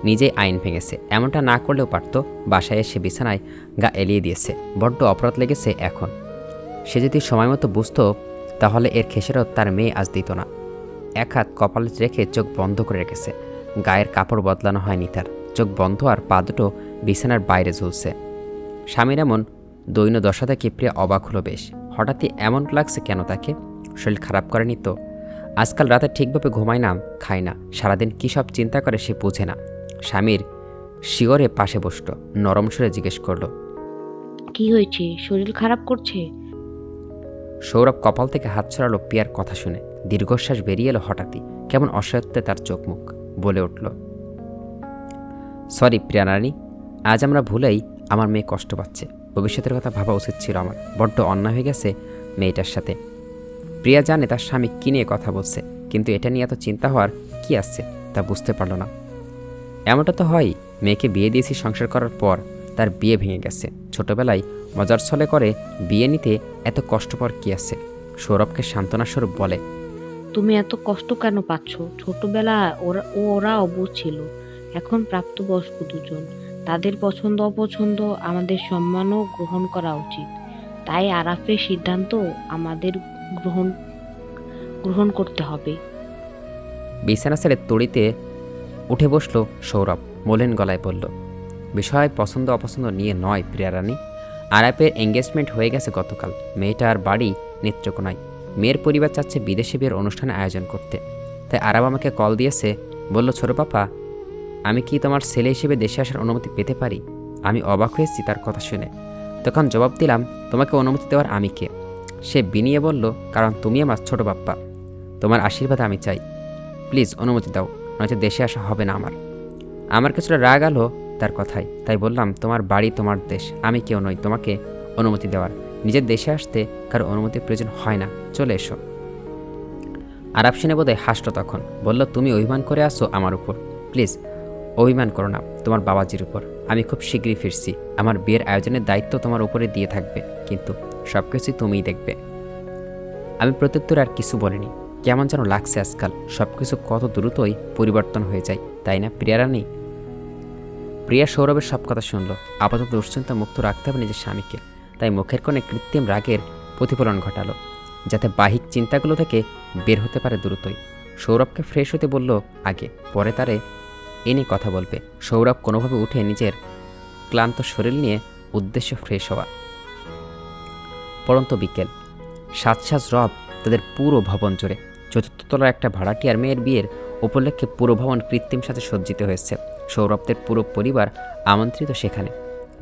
নিজেই আইন ভেঙেছে, এমনটা না করলেও পারত। বাসায় এসে বিছানায় গা এলিয়ে দিয়েছে। বড্ড অপরাধ লেগেছে এখন। সে যদি সময় মতো বুঝত তাহলে এর খেসারত তার মেয়ে আজ দিত না। এক হাত কপালে রেখে চোখ বন্ধ করে রেখেছে। গায়ের কাপড় বদলানো হয়নি তার। চোখ বন্ধ আর পা দুটো বিছানার বাইরে ঝুলছে। স্বামীর এমন দৈন্য দশা দেখে প্রিয়া অবাক হলো বেশ। হঠাৎই এমন লাগছে কেন তাকে? শরীর খারাপ করেনি তো? আজকাল রাতে ঠিকভাবে ঘুমায় না, খায় না, সারাদিন কী সব চিন্তা করে সে বোঝে না। স্বামীর শিয়রে পাশে বসল, নরম সুরে জিজ্ঞেস করলো, কি হয়েছে? শরীর খারাপ করছে? সৌরভ কপাল থেকে হাত ছড়ালো প্রিয়ার কথা শুনে। দীর্ঘশ্বাস বেরিয়ে এলো হঠাৎই, কেমন অসহায়ত্বে তার চোখ মুখ। বলে উঠল, সরি প্রিয়া রানী, আজ আমরা ভুলেই আমার মেয়ে কষ্ট পাচ্ছে। ভবিষ্যতের কথা ভাবা উচিত ছিল আমার। বড্ড অন্যায় হয়ে গেছে মেয়েটার সাথে। প্রিয়া জানে তার স্বামী কী নিয়ে কথা বলছে, কিন্তু এটা নিয়ে এত চিন্তা হওয়ার কি আছে তা বুঝতে পারল না। এমনটা তো হয়, মেয়েকে বিয়ে দিয়েছি সংসার করার পর তার বিয়ে ভেঙে গেছে। ছোটবেলায় মজার ছলে করে বিয়ে নিতে এত কষ্ট পাওয়ার কি আছে? সৌরভকে সান্ত্বনা স্বরূপ বলে, তুমি এত কষ্ট কেন পাচ্ছ? ছোটবেলায় ওরা অবুঝ ছিল, এখন প্রাপ্তবয়স্ক দুজন। তাদের পছন্দ অপছন্দ আমাদের সম্মানও গ্রহণ করা উচিত। তাই আরাফের সিদ্ধান্ত আমাদের গ্রহণ করতে হবে। বিছানা ছেড়ে তড়িতে উঠে বসল সৌরভ। মলিন গলায় বলল, বিষয় পছন্দ অপছন্দ নিয়ে নয় প্রিয়া রানী। আরাপের এঙ্গেজমেন্ট হয়ে গেছে গতকাল। মেয়েটার বাড়ি নেত্রকোনায়। মেয়ের পরিবার চাচ্ছে বিদেশে বিয়ের অনুষ্ঠানে আয়োজন করতে। তাই আরাব আমাকে কল দিয়েছে, বলল, ছোট পাপা, আমি কি তোমার ছেলে হিসেবে দেশে আসার অনুমতি পেতে পারি? আমি অবাক হয়েছি তার কথা শুনে। তখন জবাব দিলাম, তোমাকে অনুমতি দেওয়ার আমি কে? সে বিনিয়ে বলল, কারণ তুমি আমার ছোট বাপ্পা। তোমার আশীর্বাদ আমি চাই। প্লিজ অনুমতি দাও, নয়তো দেশে আসা হবে না আমার কিছুটা রাগ আলো তার কথায়। তাই বললাম, তোমার বাড়ি তোমার দেশ, আমি কেউ নই তোমাকে অনুমতি দেওয়ার। নিজের দেশে আসতে কারো অনুমতির প্রয়োজন হয় না, চলে এসো। আরাব শুনে বোধহয় হাসল তখন। বলল, তুমি অভিমান করে আসো আমার উপর। প্লিজ অভিমান করো না তোমার বাবাজির উপর। আমি খুব শীঘ্রই ফিরছি। আমার বিয়ের আয়োজনের দায়িত্ব তোমার উপরে দিয়ে থাকবে, কিন্তু সব কিছুই তুমিই দেখবে। আমি প্রত্যুত্তর আর কিছু বলিনি। কেমন যেন লাগছে আজকাল, সব কিছু কত দ্রুতই পরিবর্তন হয়ে যায়, তাই না প্রিয়া রানী? প্রিয়া সৌরভের সব কথা শুনল। আপাতত দুশ্চিন্তা মুক্ত রাখতে হবে নিজের স্বামীকে। তাই মুখের কোণে কৃত্রিম রাগের প্রতিফলন ঘটালো, যাতে বাহিক চিন্তাগুলো থেকে বের হতে পারে দ্রুতই। সৌরভকে ফ্রেশ হতে বলল আগে, পরে তারে এ নিয়ে কথা বলবে। সৌরভ কোনোভাবে উঠে নিজের ক্লান্ত শরীর নিয়ে উদ্দেশ্য ফ্রেশ হওয়া। পরন্ত বিকেল। সাজ রব তাদের পুরো ভবন জুড়ে। চতুর্থ তলার একটা ভাড়াটিয়ার মেয়ের বিয়ের উপলক্ষে পুরো ভবন কৃত্রিম সাজে সজ্জিত হয়েছে। সৌরভদের পুরো পরিবার আমন্ত্রিত সেখানে।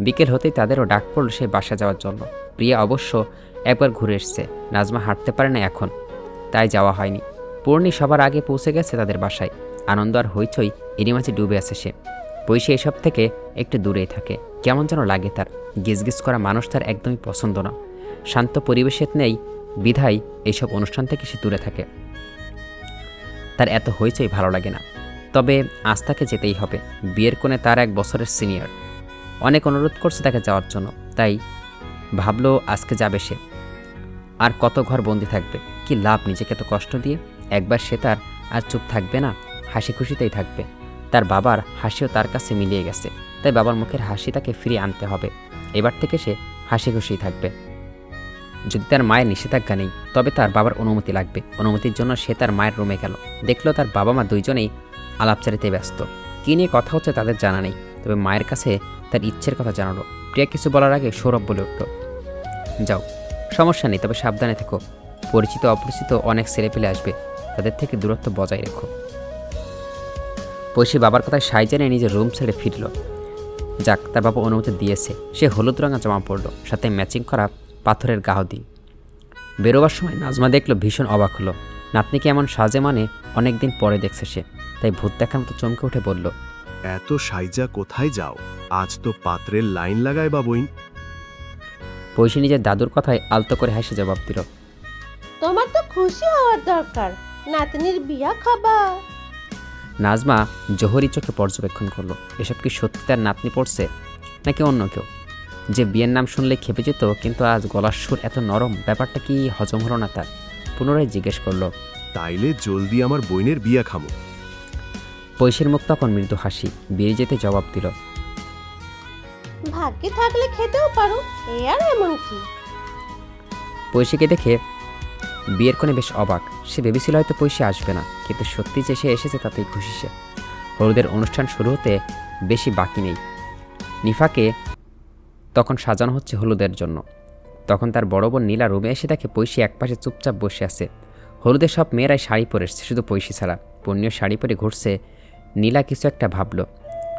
বিকেল হতেই তাদেরও ডাক পড়ল সে বাসা যাওয়ার জন্য। প্রিয়া অবশ্য একবার ঘুরে এসছে। নাজমা হাঁটতে পারে না এখন, তাই যাওয়া হয়নি। পূর্ণি সবার আগে পৌঁছে গেছে তাদের বাসায়। আনন্দ আর হইচই এরই মাঝে ডুবে আছে সে। পয়সা এসব থেকে একটু দূরেই থাকে। কেমন যেন লাগে তার। গিজগিজ করা মানুষ তার একদমই পছন্দ না। শান্ত পরিবেশের নেই বিধায় এইসব অনুষ্ঠান থেকে সে দূরে থাকে। তার এত হইচই ভালো লাগে না। তবে আজ তাকে যেতেই হবে। বিয়ের কোণে তার 1 বছরের সিনিয়র। অনেক অনুরোধ করছে তাকে যাওয়ার জন্য, তাই ভাবলো আজকে যাবে সে। আর কত ঘর বন্দি থাকবে? কি লাভ নিজেকে এত কষ্ট দিয়ে? একবার সে তার আর চুপ থাকবে না, হাসি খুশিতেই থাকবে। তার বাবার হাসিও তার কাছে মিলিয়ে গেছে, তাই বাবার মুখের হাসি তাকে ফিরিয়ে আনতে হবে। এবার থেকে সে হাসি খুশিই থাকবে। যদি তার মায়ের নিষেধাজ্ঞা নেই, তবে তার বাবার অনুমতি লাগবে। অনুমতির জন্য সে তার মায়ের রুমে গেল। দেখলো তার বাবা মা দুইজনেই আলাপচারিতে ব্যস্ত। কী নিয়ে কথা হচ্ছে তাদের জানা নেই, তবে মায়ের কাছে তার ইচ্ছের কথা জানালো। প্রিয়া কিছু বলার আগে সৌরভ বলে উঠল, যাও, সমস্যা নেই, তবে সাবধানে থেকো। পরিচিত অপরিচিত অনেক ছেলেপেলে আসবে, তাদের থেকে দূরত্ব বজায় রেখো। পৈশী বাবার কথায় সায় জানিয়ে নিজের রুম ছেড়ে ফিরল। যাক, তার বাবা অনুমতি দিয়েছে। সে হলুদ রঙা জামা পরল, সাথে ম্যাচিং করা পাথরের গাহদি। বেরোবার সময় নাজমা দেখলো, ভীষণ অবাক হলো। নাতনিকে এমন সাজে মানে অনেক দিন পরে দেখছে সে, তাই ভূত দেখার মতো চমকে উঠে বলল, এত সাইজা কোথায় যাও? আজ তো পাত্রের লাইন লাগায় বা বইন। পৈশী নিজের দাদুর কথায় আলতো করে হেসে জবাব দিল, তোমার তো খুশি হওয়ার দরকার, নাতনির বিয়া খাবা। নাজমা জোহরি চোখে পর্যবেক্ষণ করলো। এসব কি সত্যি তার নাতনি পড়ছে নাকি অন্য কেউ? যে বিয়ের নাম শুনলে খেপে যেত, কিন্তু আজ গলার সুর এত নরম, ব্যাপারটা কি হজম হলো না তার। পুনরায় জিজ্ঞেস করলো, তাইলে জলদি আমার বইনের বিয়া খামো। পৈশীর মুখ তখন মৃদু হাসি, বেরিয়ে যেতে জবাব দিল, ভাগ্যে থাকলে খেতেও পারো, এ আর এমন কি। পৈশীকে দেখে বিয়ের কোণে বেশ অবাক। সে ভেবেছিল হয়তো পৈশী আসবে না, কিন্তু সত্যি যে সে এসেছে তাতেই খুশি সে। হলুদের অনুষ্ঠান শুরু হতে বেশি বাকি নেই। নিফাকে তখন সাজানো হচ্ছে হলুদের জন্য। তখন তার বড় বোন নীলা রুমে এসে দেখে পৈশী একপাশে চুপচাপ বসে আছে। হলুদের সব মেয়েরাই শাড়ি পরে এসছে, শুধু পৈশী ছাড়া। পূর্ণিও শাড়ি পরে ঘুরছে। নীলা কিছু একটা ভাবল।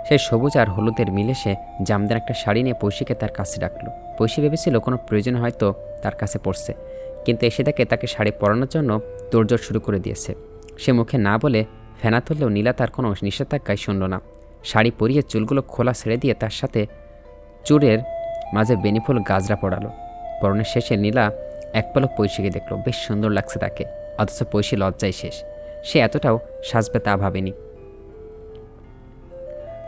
সেই সবুজ আর হলুদের মিলে সে জামদার একটা শাড়ি নিয়ে পৈশীকে তার কাছে ডাকলো। পৈশী ভেবেছিল কোনো প্রয়োজন হয়তো তার কাছে পড়ছে, কিন্তু এসে দেখে তাকে শাড়ি পরানোর জন্য তোড়জোড় শুরু করে দিয়েছে। সে মুখে না বলে ফেনা তুললেও নীলা তার কোনো নিষেধাজ্ঞায় শুনল না। শাড়ি পরিয়ে চুলগুলো খোলা ছেড়ে দিয়ে তার সাথে চুড়ের মাঝে বেনিফুল গাজরা পড়ালো। পরনের শেষে নীলা এক পলক পৈশীকে দেখলো। বেশ সুন্দর লাগছে তাকে, অথচ পৈশী লজ্জায় শেষ। সে এতটাও সাজবে তা ভাবেনি।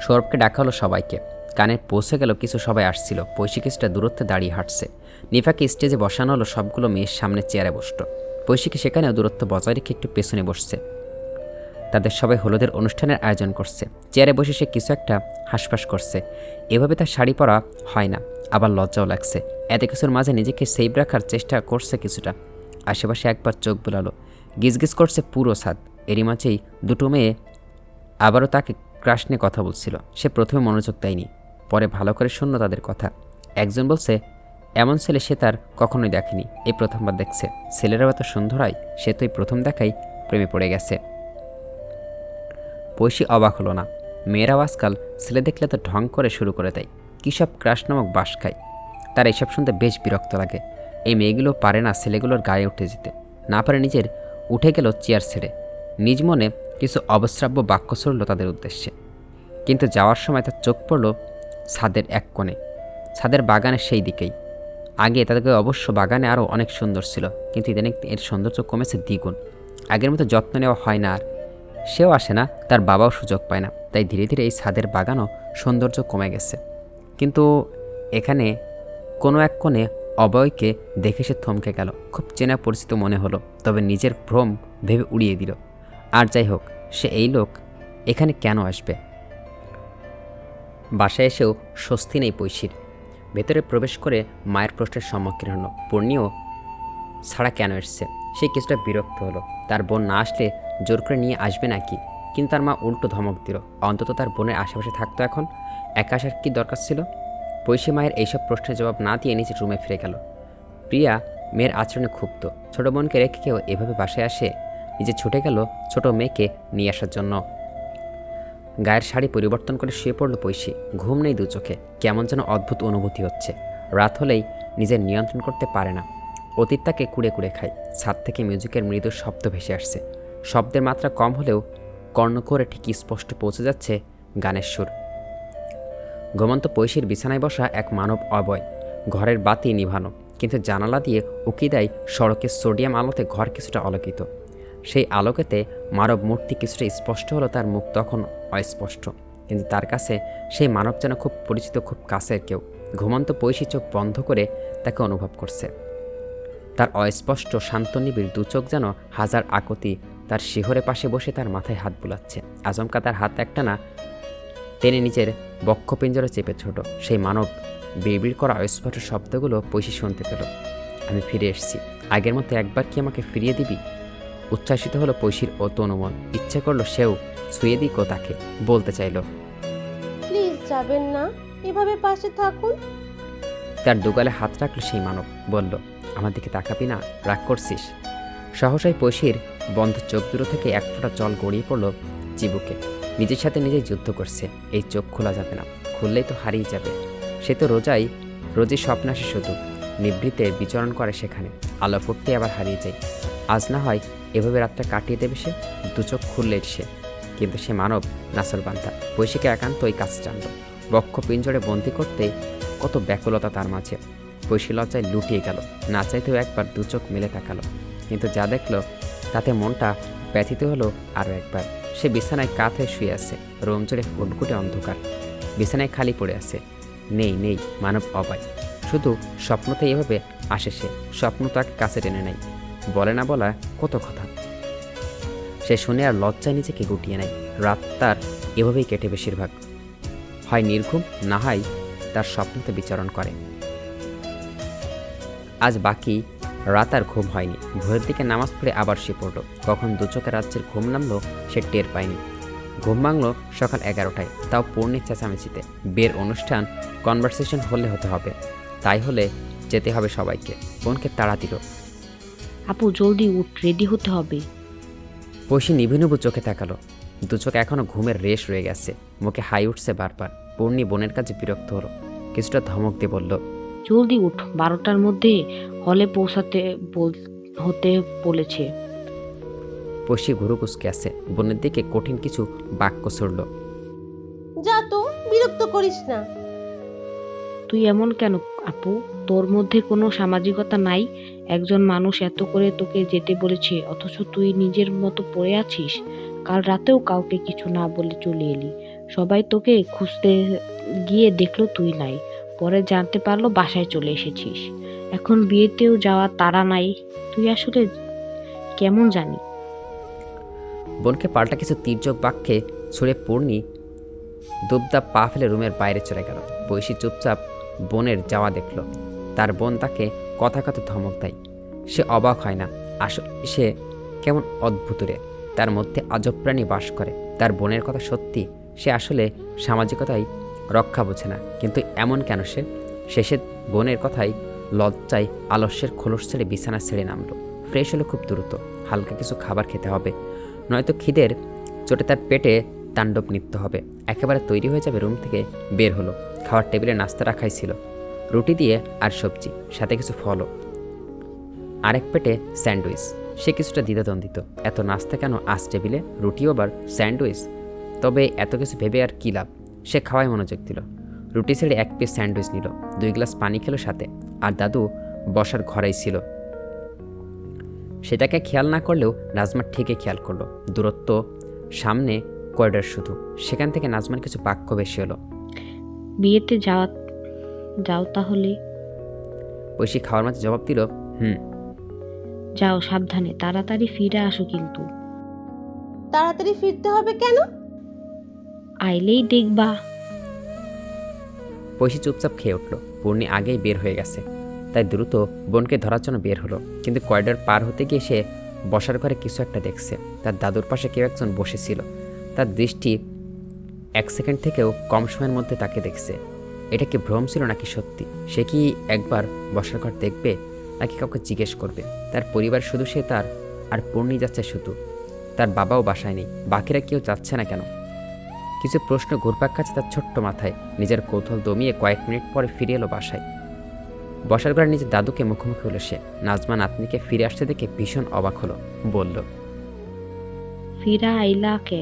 সৌরভকে ডাকা হলো সবাইকে। কানে পৌঁছে গেল কিছু সবাই আসছিল। পৈশী কিছুটা দূরত্বে দাঁড়িয়ে হাঁটছে। নিফাকে স্টেজে বসানো হলো, সবগুলো মেয়ের সামনে চেয়ারে বসত। পৈশীকে সেখানেও দূরত্ব বজায় রেখে একটু পেছনে বসছে। তাদের সবাই হলুদের অনুষ্ঠানের আয়োজন করছে। চেয়ারে বসে সে কিছু একটা হাঁসফাঁস করছে। এভাবে তার শাড়ি পরা হয় না, আবার লজ্জাও লাগছে। এত কিছুর মাঝে নিজেকে সেভ রাখার চেষ্টা করছে কিছুটা। আশেপাশে একবার চোখ বোলালো, গিজগিজ করছে পুরো ছাদ। এরই মাঝেই দুটো মেয়ে আবারও তাকে ক্রাশ নিয়ে কথা বলছিল। সে প্রথমে মনোযোগ দেয়নি, পরে ভালো করে শুনল তাদের কথা। একজন বলছে, এমন ছেলে সে তার কখনোই দেখেনি, এই প্রথমবার দেখছে। ছেলেরাও এত সুন্দর হয়, সে তো এই প্রথম দেখাই প্রেমে পড়ে গেছে। পৈশী অবাক হলো না। মেয়েরাও আজকাল ছেলে দেখলে তো ঢং করে শুরু করে দেয়, কী সব ক্রাশ নামক বাস খায়। তার এইসব শুনতে বেশ বিরক্ত লাগে। এই মেয়েগুলো পারে না ছেলেগুলোর গায়ে উঠে যেতে, না পারে নিজের উঠে গেল চেয়ার ছেড়ে। নিজ মনে কিছু অবশ্রাব্য বাক্য ছড়ল তাদের উদ্দেশ্যে। কিন্তু যাওয়ার সময় তার চোখ পড়ল ছাদের এক কোণে, ছাদের বাগানের সেই দিকেই। আগে তাদেরকে অবশ্য বাগানে আরও অনেক সুন্দর ছিল, কিন্তু ইদানিং এর সৌন্দর্য কমেছে দ্বিগুণ। আগের মতো যত্ন নেওয়া হয় না আর। সেও আসে না, তার বাবাও সুযোগ পায় না, তাই ধীরে ধীরে এই ছাদের বাগানও সৌন্দর্য কমে গেছে। কিন্তু এখানে কোনো এক কোণে অবয়কে দেখে সে থমকে গেল। খুব চেনা পরিচিত মনে হলো, তবে নিজের ভ্রম ভেবে উড়িয়ে দিল। আর যাই হোক, সে এই লোক এখানে কেন আসবে? বাসায় এসেও স্বস্তি নেই পৈশীর। ভেতরে প্রবেশ করে মায়ের প্রশ্নের সম্মুখীন হলো, পূর্ণিও ছাড়া কেন এসছে। সে কিছুটা বিরক্ত হলো। তার বোন না আসলে জোর করে নিয়ে আসবে নাকি, কিন্তু তার মা উল্টো ধমক দিল। অন্তত তার বোনের আশেপাশে থাকতো এখন, একা আসার কী দরকার ছিল? পৈশী মায়ের এইসব প্রশ্নের জবাব না দিয়ে নিজের রুমে ফিরে গেল। প্রিয়া মেয়ের আচরণে ক্ষুব্ধ। ছোট বোনকে রেখে কেউ এভাবে বাসায় আসে? নিজে ছুটে গেল ছোট মেয়েকে নিয়ে আসার জন্য। গায়ের শাড়ি পরিবর্তন করে শুয়ে পড়ল পৈশী। ঘুম নেই দু চোখে, কেমন যেন অদ্ভুত অনুভূতি হচ্ছে। রাত হলেই নিজের নিয়ন্ত্রণ করতে পারে না। অতীত তাকে কুড়ে কুড়ে খায়। ছাদ থেকে মিউজিকের মৃদু শব্দ ভেসে আসছে। শব্দের মাত্রা কম হলেও কর্ণকোরে ঠিক স্পষ্ট পৌঁছে যাচ্ছে গানের সুর। ঘুমন্ত পৈশীর বিছানায় বসা এক মানব অবয়। ঘরের বাতি নিভানো, কিন্তু জানালা দিয়ে উকি দেয় সড়কের সোডিয়াম আলোতে ঘর কিছুটা আলোকিত। সেই আলোকেতে মানব মূর্তি কিছুটা স্পষ্ট হলো, তার মুখ তখন অস্পষ্ট। কিন্তু তার কাছে সেই মানব যেন খুব পরিচিত, খুব কাছের কেউ। ঘুমন্ত পৈশী চোখ বন্ধ করে তাকে অনুভব করছে। তার অস্পষ্ট শান্ত নিবিড় দু চোখ যেন হাজার আকতি তার শিহরে পাশে বসে তার মাথায় হাত বুলাচ্ছে। আচমকা তার হাত একটানা টেনে নিজের বক্ষপিঞ্জরে চেপে ছোট। সেই মানব বিড়বিড় করা অস্পষ্ট শব্দগুলো পৈশী শুনতে পেল। আমি ফিরে এসেছি, আগের মতো একবার কি আমাকে ফিরিয়ে দিবি? উচ্ছ্বাসিত হলো পৈশীর ও তনুমন। ইচ্ছে করলো সেও ছুঁয়ে দিক ও তাকে বলতে চাইল, প্লিজ যাবেন না, এভাবে পাশে থাকুন। তার দুগালে হাত রাখলো সেই মানব, বলল, আমার দিকে তাকাবি না? রাগ করছিস? সহসাই পৈশির বন্ধ চোখ দুটো থেকে এক ফোঁটা জল গড়িয়ে পড়ল চিবুকে। নিজের সাথে নিজেই যুদ্ধ করছে, এই চোখ খোলা যাবে না, খুললেই তো হারিয়ে যাবে। সে তো রোজই স্বপ্ন আসে, শুধু নিভৃতে বিচরণ করে সেখানে, আলো ফুটতে আবার হারিয়ে যায়। আজ না হয় এভাবে রাতটা কাটিয়ে দেবে সে, দু চোখ খুললে সে। কিন্তু সে মানব নাসরবান্ধা, পৈশিকে একান্তই কাছে টানল। বক্ষ পিঞ্জরে বন্দি করতে কত ব্যাকুলতা তার মাঝে। পৈশি লজ্জায় লুটিয়ে গেল, না চাইতেও একবার দু চোখ মেলে তাকালো, কিন্তু যা দেখলো তাতে মনটা ব্যথিত হলো আরও একবার। সে বিছানায় কাত হয়ে শুয়ে আছে, রোম জুড়ে কুটকুটে অন্ধকার। বিছানায় খালি পড়ে আছে, নেই মানব অবাই। শুধু স্বপ্নতে এভাবে আসে সে, স্বপ্ন তাকে কাছে টেনে নেয়, বলে না বলা কত কথা। সে শুনে আর লজ্জায় নিজেকে গুটিয়ে নেয়। রাত তার এভাবেই কেটে বেশিরভাগ, হয় নির্ঘুম, না হয় তার স্বপ্নতে বিচরণ করে। আজ বাকি রাত আর ঘুম হয়নি। ভোরের দিকে নামাজ পড়ে আবার সে পড়ল। কখন দু চোখে রাজ্যের ঘুম নামলো সে টের পায়নি। ঘুম ভাঙল সকাল 11টায়, তাও পূর্ণির চেঁচামেচিতে। বিয়ের অনুষ্ঠান কনভারসেশন হলে হতে হবে, তাই হলে যেতে হবে সবাইকে। বোনকে তাড়া দিল। আপু জলদি উঠ, রেডি হতে হবে। পৈশি নিভু চোখে তাকালো, দু চোখ এখনো ঘুমের রেশ রয়ে গেছে, মুখে হাই উঠছে বারবার। পূর্ণি বোনের কাছে বিরক্ত হলো, কিছুটা ধমক দিয়ে বলল, জলদি উঠ, 12টার মধ্যে হলে পৌঁছাতে হতে বলেছে। পৈশি ঘুরু কুচকে আছে, বোনের দিকে কঠিন কিছু বাক্য ছুড়ল। যা তো, বিরক্ত করিস না। তুই এমন কেন আপু? তোর মধ্যে কোনো সামাজিকতা নাই? একজন মানুষ এত করে তোকে যেতে বলেছে, অথচ তুই নিজের মতো পড়ে আছিস। কাল রাতেও কাউকে কিছু না বলে চলে এলি। সবাই তোকে খুঁজতে গিয়ে দেখলো তুই নাই, পরে জানতে পারলো বাসায় চলে এসেছিস। এখন বিয়েতেও যাওয়ার তাড়া নাই। তুই আসলে কেমন জানি। বোনকে পাল্টা কিছু তীর্যক বাক্যে ছুঁড়ে পূর্ণি দুবদাব পা ফেলে রুমের বাইরে চলে গেল। পৈশি চুপচাপ বোনের যাওয়া দেখল। তার বোন তাকে কথা ধমক দেয়। সে অবাক হয় না, আসলে সে কেমন অদ্ভুত রে, তার মধ্যে আজব প্রাণী বাস করে। তার বোনের কথা সত্যি, সে আসলে সামাজিকতায় রক্ষা বোঝে না, কিন্তু এমন কেন সে? শেষে বোনের কথাই লজ্জায় আলস্যের খোলস ছেড়ে বিছানা ছেড়ে নামলো। ফ্রেশ হলো খুব দ্রুত, হালকা কিছু খাবার খেতে হবে, নয়তো খিদের চোটে তার পেটে তাণ্ডব নৃত্য হবে। একেবারে তৈরি হয়ে যাবে, রুম থেকে বের হলো। খাওয়ার টেবিলে নাস্তা রাখাই ছিল, রুটি দিয়ে আর সবজি, সাথে কিছু ফলও, আরেক পেটে স্যান্ডউইচ। সে কিছুটা দ্বিধাদ্বন্দ্বিত, এত নাস্তা কেন আজ টেবিলে, রুটিও আবার স্যান্ডউইচ? তবে এত কিছু ভেবে আর কী লাভ, সে খাওয়ায় মনোযোগ দিল। রুটি ছেড়ে এক পিস স্যান্ডউইচ নিল, 2 গ্লাস পানি খেলো সাথে। আর দাদু বসার ঘরেই ছিল, সেটাকে খেয়াল না করলেও নাজমা ঠিকই খেয়াল করলো। দূরত্ব সামনে করিডর শুধু, সেখান থেকে নাজমার কিছু বাক্য বেশি হলো। বিয়েতে যাও তাহলে। ঐশী খাওয়ার মাঝে জবাব দিল, যাও, সাবধানে, তাড়াতাড়ি ফিরে আসো কিন্তু। তাড়াতাড়ি ফিরতে হবে কেন? আইলেই দেখবা। পৈশী চুপচাপ খেয়ে উঠল। পূর্ণি আগেই বের হয়ে গেছে, তাই দ্রুত বোনকে ধরার জন্য বের হলো। কিন্তু করিডর পার হতে গিয়ে সে বসার ঘরে কিছু একটা দেখছে। তার দাদুর পাশে কেউ একজন বসেছিল। তার দৃষ্টি 1 সেকেন্ড থেকেও কম সময়ের মধ্যে তাকে দেখছে। এটা কি ভ্রম ছিল নাকি সত্যি? সে কি একবার বসার ঘর দেখবে, নাকি কাউকে জিজ্ঞেস করবে? তার পরিবার শুধু সে, তার আর পূর্ণি যাচ্ছে শুধু। তার বাবাও বাসায় নেই, বাকিরা কেউ যাচ্ছে না কেন? কিছু প্রশ্ন ঘুরপাক খাচ্ছে তার ছোট্ট মাথায়। নিজের কৌতূহল দমিয়ে কয়েক মিনিট পরে ফিরে এলো বাসায়। বসার ঘরে নিজের দাদুকে মুখোমুখি হলো সে। নাজমা নাতনিকে ফিরে আসতে দেখে ভীষণ অবাক হলো, বলল, ফিরা আইলা কে?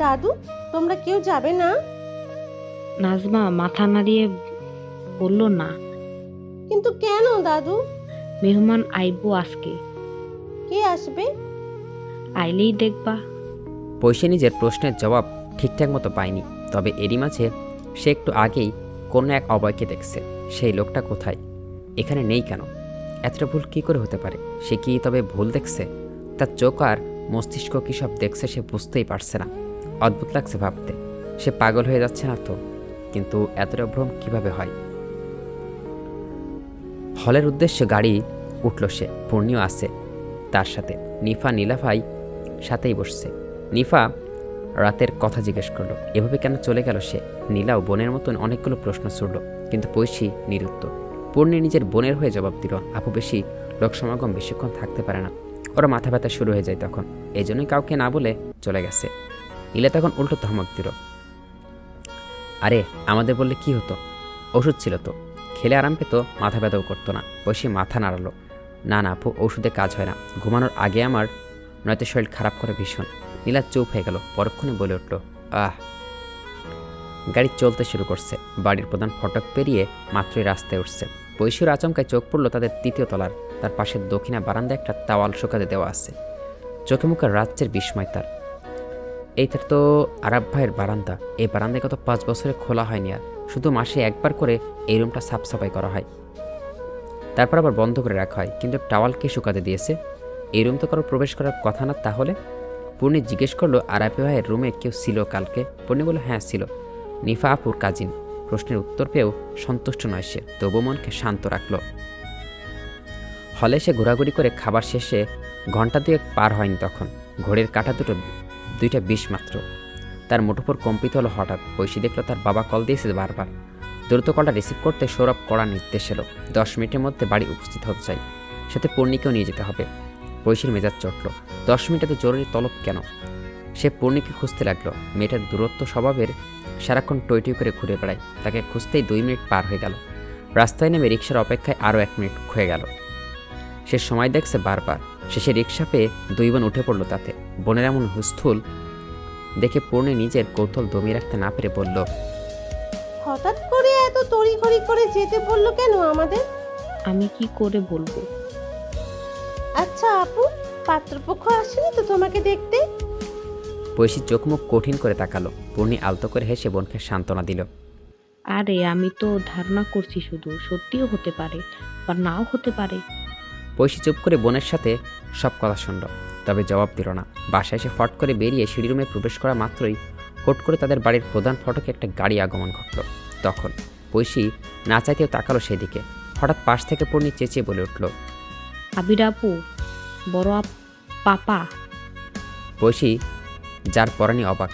দাদু, তোমরা কেউ যাবে না? নাজমা মাথা নাড়িয়ে বলল, না। কিন্তু কেন দাদু? মেহমান আইবো আজকে। কে আসবে? আইলেই দেখবা। পৈশী নিজের প্রশ্নের জবাব ঠিকঠাক মতো পায়নি, তবে এরই মাঝে সে একটু আগেই কোনো এক অবয়কে দেখছে। সেই লোকটা কোথায়, এখানে নেই কেন? এতটা ভুল কী করে হতে পারে? সে কি তবে ভুল দেখছে? তার চোখ আর মস্তিষ্ক কী সব দেখছে সে বুঝতেই পারছে না। অদ্ভুত লাগছে ভাবতে, সে পাগল হয়ে যাচ্ছে না তো? কিন্তু এতটা ভ্রম কিভাবে হয়? হলের উদ্দেশ্যে গাড়ি উঠল সে। পূর্ণিও আছে তার সাথে। নিফা নীলাভাই সাথেই বসছে। নিফা রাতের কথা জিজ্ঞেস করলো, এভাবে কেন চলে গেল সে? নীলাও বোনের মতন অনেকগুলো প্রশ্ন ছুড়ল, কিন্তু পৈশী নিরুত্তর। পূর্ণি নিজের বোনের হয়ে জবাব দিল, আপু বেশি লোক সমাগম বেশিক্ষণ থাকতে পারে না। ওরা মাথা ব্যথা শুরু হয়ে যায় তখন, এই জন্যই কাউকে না বলে চলে গেছে। নীলা তখন উল্টো ধমক দিল, আরে আমাদের বললে কি হতো, ওষুধ ছিল তো, খেলে আরাম পেতো, মাথা ব্যথাও করতো না। বসে মাথা নাড়ালো, না না আপু, ওষুধে কাজ হয় না, ঘুমানোর আগে আমার নয়তো শরীর খারাপ করে ভীষণ। নীলা চুপ হয়ে গেল, পরক্ষণে বলে উঠল, আহ। গাড়ি চলতে শুরু করছে। বাড়ির প্রধান ফটক পেরিয়ে মাত্রই রাস্তায় উঠছে। বৈশীর আচমকায় চোখ পড়ল তাদের তৃতীয় তলার, তার পাশের দক্ষিণা বারান্দায় একটা তাওয়াল শুকাতে দেওয়া আছে। চোখে মুখে রাজ্যের বিস্ময় তার। এইটার তো আরাব ভাইয়ের বারান্দা, এই বারান্দায় গত 5 বছরে খোলা হয়নি, আর শুধু মাসে একবার করে এই রুমটা সাফ সাফাই করা হয়, তারপর আবার বন্ধ করে রাখা হয়। কিন্তু টাওয়ালকে শুকাতে দিয়েছে, এই রুম তো কারো প্রবেশ করার কথা না। তাহলে পূর্ণি জিজ্ঞেস করলো, আরাবি ভাইয়ের রুমে কেউ ছিল কালকে? পূর্ণি বলল, হ্যাঁ ছিল, নিফা আপুর কাজিন। প্রশ্নের উত্তর পেয়েও সন্তুষ্ট নয় সে, তবু মনকে শান্ত রাখল। হলে সে ঘোরাঘুরি করে খাবার শেষে ঘন্টা 2 পার হয়নি তখন। ঘড়ির কাঁটা দুইটা 20 মাত্র। তার মুঠোফোন কম্পিত হলো হঠাৎ। বৈশী দেখল তার বাবা কল দিয়েছে বারবার। দ্রুত কলটা রিসিভ করতে সৌরভ কড়া নির্দেশ এলো, 10 মিনিটের মধ্যে বাড়ি উপস্থিত হতে চাই, সাথে পূর্ণিকেও নিয়ে যেতে হবে। বৈশীর মেজাজ চটল, 10 মিনিটে তো জরুরি তলব কেন? সে পূর্ণিকে খুঁজতে লাগলো। মেয়েটার দূরত্ব স্বভাবের, সারাক্ষণ টই করে ঘুরে বেড়ায়। তাকে খুঁজতেই 2 মিনিট পার হয়ে গেল। রাস্তায় নেমে রিক্সার অপেক্ষায় আরও 1 মিনিট হয়ে গেল। সে সময় দেখছে বারবার। শেষে রিক্সা পেয়ে 2 বোন উঠে পড়লো তাতে। বোনের এমন হুস্থুল দেখে পূর্ণি নিজের কৌতূহল দমিয়ে রাখতে না পেরে বলল, হঠাৎ করে এত তড়িঘড়ি করে যেতে বললো কেন আমাদের? আমি কি করে বলবো? আচ্ছা আপু, পাত্রপক্ষ আসেনি তো তোমাকে দেখতে? বৈশী চোখ মুখ কঠিন করে তাকালো। পূর্ণি আলতো করে হেসে বোনকে সান্ত্বনা দিল। আরে আমি তো ধারণা করছি, শুধু সত্যিও হতে পারে বা নাও হতে পারে। বৈশী চুপ করে বোনের সাথে সব কথা শুনল, তবে জবাব দিল না। বাসায় এসে ফট করে বেরিয়ে সিঁড়ি রুমে প্রবেশ করা মাত্রই হুট করে তাদের বাড়ির প্রধান ফটকে একটা গাড়ি আগমন ঘটল। তখন বৈশী না চাইতেও তাকালো সেদিকে। হঠাৎ পাশ থেকে পূর্ণি চেঁচিয়ে বলে উঠল, আবির আপু, বড় পাপা। বৈশী যার পরানি অবাক।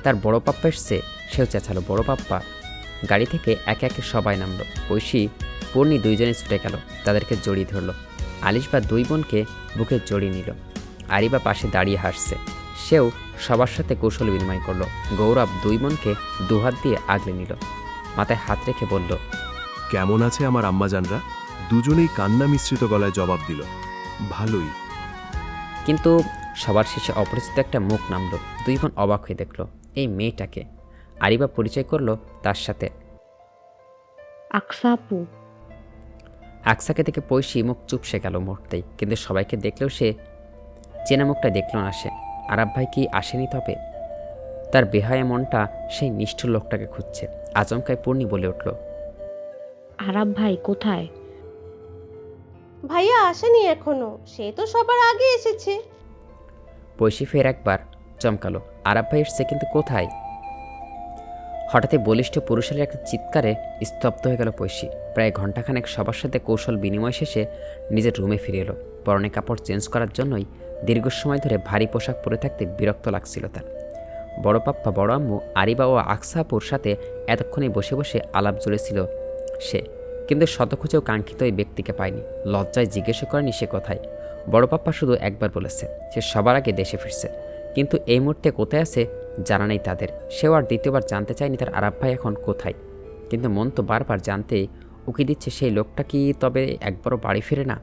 তার বড় পাপ্পা এসছে, সেও চেঁচালো, বড় পাপ্পা। গাড়ি থেকে একে একে সবাই নামলো। বৈশী পূর্ণি দুইজনে ছুটে গেল, তাদেরকে জড়িয়ে ধরল। আলিশ বা 2 বোনকে বুকে জড়িয়ে নিল। আরিবা পাশে দাঁড়িয়ে হাসছে, সেও সবার সাথে কৌশল বিনিময় করলো। গৌরব 2 বোনকে 2 হাত দিয়ে আগলে নিল, মাথায় হাত রেখে বলল, কেমন আছে আমার আম্মাজানরা? দুজনেই কান্না মিশ্রিত গলায় জবাব দিল, ভালোই। কিন্তু সবার শেষে অপরিচিত একটা মুখ নামলো। 2 বোন অবাক হয়ে দেখলো এই মেয়েটাকে। আরিবা পরিচয় করলো তার সাথে, আকসা আপু। আকসাকে দেখে পৈশী মুখ চুপসে গেল মুহূর্তেই। কিন্তু সবাইকে দেখলেও সে চেনা মুখটা দেখল না সে। আরাব ভাই কি আসেনি তবে? তার বেহায়া মনটা সেই নিষ্ঠুর লোকটাকে খুঁজছে। আচমকায় পূর্ণি বলে উঠল, আরাব ভাই কোথায়? ভাইয়া আসেনি এখনো, সে তো সবার আগে এসেছে। পৈশী ফের একবার চমকালো, আরাব ভাই এসছে, কিন্তু কোথায়? হঠাৎই বলিষ্ঠ পুরুষের একটা চিৎকারে স্তব্ধ হয়ে গেল পৈশী। প্রায় ঘণ্টাখানেক সবার সাথে কৌশল বিনিময় শেষে নিজের রুমে ফিরে এলো। পরনে কাপড় চেঞ্জ করার জন্যই দীর্ঘ সময় ধরে ভারী পোশাক পরে থাকতে বিরক্ত লাগছিল তার। বড় পাপ্পা, বড় আম্মু, আরিবা ও আকসাপুর সাথে এতক্ষণে বসে বসে আলাপ জুড়েছিল সে, কিন্তু শতখুঁজেও কাঙ্ক্ষিত ওই ব্যক্তিকে পায়নি। লজ্জায় জিজ্ঞেসও করেনি সে কোথায়। বড় পাপ্পা শুধু একবার বলেছে সে সবার আগে দেশে ফিরছে, কিন্তু এই মুহূর্তে কোথায় আছে জানা নেই তাদের। সেও আর দ্বিতীয়বার জানতে চায়নি তার আরাব ভাই এখন কোথায়। কিন্তু মন তো বারবার জানতে উকি দিচ্ছে, সেই লোকটা কি তবে একবারও বাড়ি ফিরে না?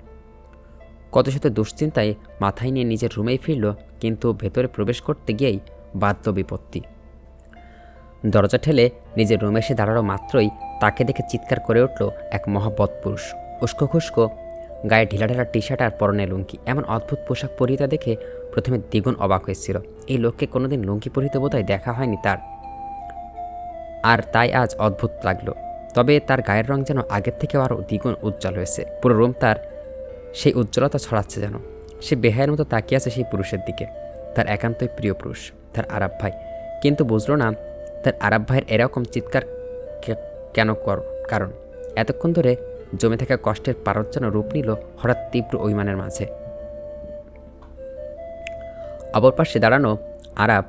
কত শত দুশ্চিন্তায় মাথায় নিয়ে নিজের রুমেই ফিরল, কিন্তু ভেতরে প্রবেশ করতে গিয়েই বাধ্য বিপত্তি। দরজা ঠেলে নিজের রুমে এসে দাঁড়ানো মাত্রই তাকে দেখে চিৎকার করে উঠল এক মহাবৎ পুরুষ। উস্কো খুস্কো গায়ে ঢিলাঢালা টি শার্ট আর পরনে লুঙ্গি। এমন অদ্ভুত পোশাক পরিহিতা দেখে প্রথমে দ্বিগুণ অবাক হয়েছিল। এই লোককে কোনোদিন লুঙ্গি পরিহিত বোধহয় দেখা হয়নি তার, আর তাই আজ অদ্ভুত লাগলো। তবে তার গায়ের রং যেন আগের থেকেও আরও দ্বিগুণ উজ্জ্বল হয়েছে। পুরো রুম তার সেই উজ্জ্বলতা ছড়াচ্ছে যেন। সে বেহায়ের মতো তাকিয়ে আছে সেই পুরুষের দিকে, তার একান্তই প্রিয় পুরুষ, তার আরাব ভাই। কিন্তু বুঝলো না তার আরাব ভাইয়ের এরকম চিৎকার কেন কারণ এতক্ষণ ধরে জমে থাকা কষ্টের পারদ যেন রূপ নিল হঠাৎ তীব্র অভিমানের মাঝে। অপর পাশে দাঁড়ানো আরাব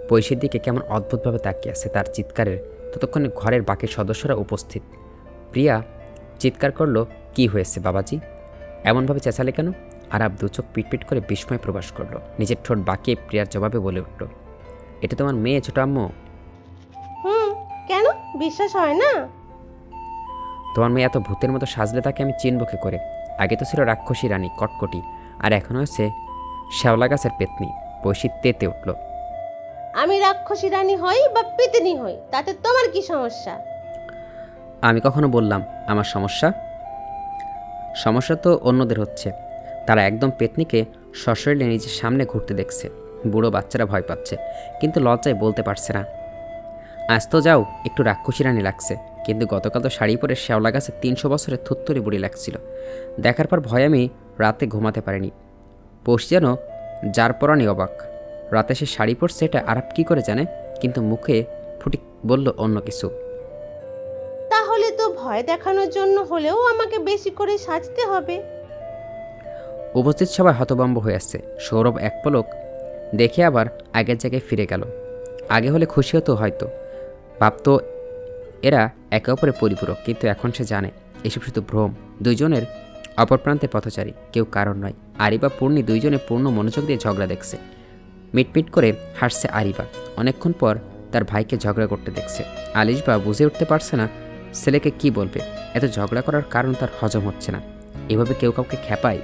পৈশীর দিকে কেমন অদ্ভুতভাবে তাকিয়ে আছে তার চিৎকারের। ততক্ষণে ঘরের বাকি সদস্যরা উপস্থিত। প্রিয়া চিৎকার করলো, কি হয়েছে বাবাজি? এমনভাবে চেঁচালে কেন? আরাপ দু চোখ পিটপিট করে বিস্ময় প্রকাশ করলো। নিজের ঠোঁট বাঁকিয়ে প্রিয়ার জবাবে বলে উঠল, এটা তোমার মেয়ে ছোট আম্মু? কেন বিশ্বাস হয় না? তোমার মেয়ে এত ভূতের মতো সাজলে তাকে আমি চিনব কি করে? আগে তো ছিল রাক্ষসী রানী কটকটি, আর এখন হয়েছে শ্যাওলা গাছের পেতনি। পৈশী তেতে উঠল। আমি রাক্ষসী রানী হই বা পেতনি হই, তাতে তোমার কি সমস্যা? আমি কখনো বললাম আমার সমস্যা? সমস্যা তো অন্যদের হচ্ছে। তারা একদম পেতনিকে সশরীরে নিজের সামনে ঘুরতে দেখছে। বুড়ো বাচ্চারা ভয় পাচ্ছে, কিন্তু লজ্জায় বলতে পারছে না। আজ তো যাও একটু রাক্ষসী রানী লাগছে, কিন্তু গতকাল তো শাড়ি পরে শ্যাওলা গাছে 300 বছরের থুত্তরি বুড়ি লাগছিল। দেখার পর ভয় আমি রাতে ঘুমাতে পারিনি। পৌঁছ যেন যার পরানি অবাক। রাতে সে শাড়ি পরছে এটা আরাপ কী করে জানে, কিন্তু মুখে ফুটি বলল অন্য কিছু। তাহলে তো ভয় দেখানোর জন্য হলেও আমাকে বেশি করে সাজতে হবে। উপস্থিত সবাই হতভম্ব হয়ে আসছে। সৌরভ এক পলক দেখে আবার আগের জায়গায় ফিরে গেল। আগে হলে খুশি হতো হয়তো, ভাবতো এরা একে অপরে পরিপূরক, কিন্তু এখন সে জানে এসব শুধু ভ্রম। দুইজনের অপর প্রান্তে পথচারী, কেউ কারণ নয়। আরিবা পূর্ণি দুইজনে পূর্ণ মনোযোগ দিয়ে ঝগড়া দেখছে। মিটমিট করে হাসছে আরিবা। অনেকক্ষণ পর তার ভাইকে ঝগড়া করতে দেখছে। আলিশবা বুঝে উঠতে পারছে না ছেলেকে কি বলবে। এত ঝগড়া করার কারণ তার হজম হচ্ছে না। এভাবে কেউ কাউকে খেপায়?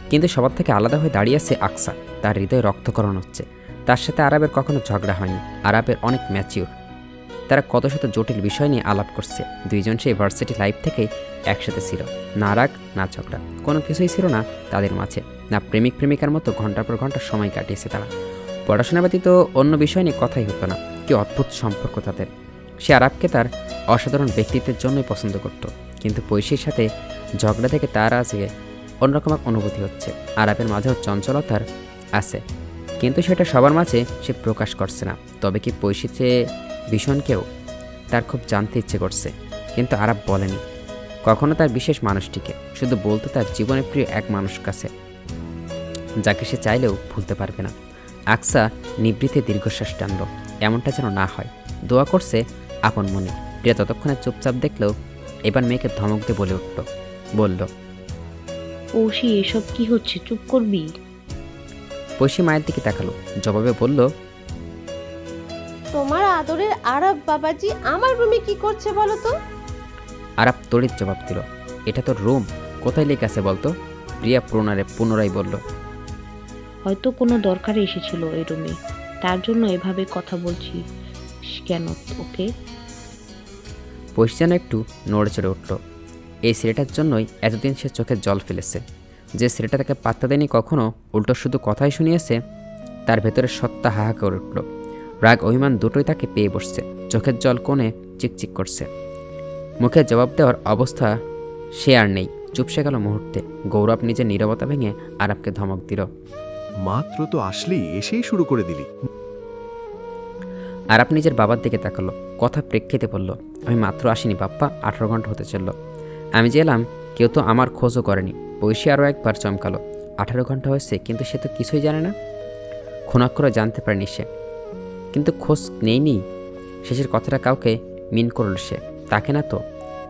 কিন্তু সবার থেকে আলাদা হয়ে দাঁড়িয়ে আছে আকসা। তার হৃদয়ে রক্তকরণ হচ্ছে। তার সাথে আরাবের কখনো ঝগড়া হয়নি। আরাবের অনেক ম্যাচিউর। তারা কত শত জটিল বিষয় নিয়ে আলাপ করছে। দুইজন সেই ভার্সিটি লাইফ থেকেই একসাথে ছিল। না রাগ না ঝগড়া, কোনো কিছুই ছিল না তাদের মাঝে। না প্রেমিক প্রেমিকার মতো ঘন্টার পর ঘন্টা সময় কাটিয়েছে তারা। পড়াশোনা ব্যতীত অন্য বিষয় নিয়ে কথাই হতো না। কি অদ্ভুত সম্পর্ক তাদের। সে আরাবকে তার অসাধারণ ব্যক্তিত্বের জন্যই পছন্দ করত, কিন্তু পৈশীর সাথে ঝগড়া থেকে তার আজকে অন্যরকম এক অনুভূতি হচ্ছে। আরাবের মাঝেও চঞ্চলতার আছে, কিন্তু সেটা সবার মাঝে সে প্রকাশ করছে না। তবে কি পৈশীর চেয়ে ভীষণ কেউ? তার খুব জানতে ইচ্ছে করছে, কিন্তু আরাব বলেনি কখনো তার বিশেষ মানুষটিকে। শুধু বলতে তার জীবনের প্রিয় এক মানুষ কাছে, যাকে সে চাইলেও ভুলতে পারবে না। আকসা নিবৃত্তে দীর্ঘশ্বাস টানল। এমনটা যেন না হয়। দোয়া করছে আপন মনে। প্রিয়া ততক্ষণে চুপচাপ দেখলেও এবার মেয়েকে ধমক দিয়ে বলল, পৌষি এসব কি হচ্ছে, চুপ করবি? পৈশী মায়ের দিকে তাকালো, জবাবে বলল, তোমার আদরের আরব বাবাজি আমার রুমে কি করছে বলো তো? আরাব তড়িৎ জবাব দিল, এটা তোর রুম, কোথায় লেখা আছে বলতো? প্রিয়া পুনরায় বলল, হয়তো কোনো দরকারে এসেছিল এই রুমে, তার জন্য এভাবে কথা বলছি কেন ওকে? পৈশী যেন একটু নড়ে চড়ে উঠল। এই ছেলেটার জন্যই এতদিন সে চোখের জল ফেলেছে। যে ছেলেটা তাকে পাত্তা দেয়নি কখনো, উল্টো শুধু কথাই শুনিয়েছে, তার ভেতরে সত্তা হাহা করে উঠল। রাগ অভিমান দুটোই তাকে পেয়ে বসছে। চোখের জল কোণে চিকচিক করছে। মুখে জবাব দেওয়ার অবস্থা সে আর নেই। চুপসে গেল মুহূর্তে। গৌরব নিজের নীরবতা ভেঙে আরাবকে ধমক দিল, মাত্র তো আসলি, এসেই শুরু করে দিলি। আরাব নিজের বাবার দিকে তাকালো। কথা প্রেক্ষিতে বলল, আমি মাত্র আসিনি বাপ্পা, 18 ঘন্টা হতে চলল। আমি যে এলাম কেউ তো আমার খোঁজও করেনি। পৈশী আরও একবার চমকালো। 18 ঘন্টা হয়েছে, কিন্তু সে তো কিছুই জানে না। খুনাক্ষরে জানতে পারেনি সে, কিন্তু খোঁজ নেইনি। শেষের কথাটা কাউকে মিন করল সে, তাকে না তো।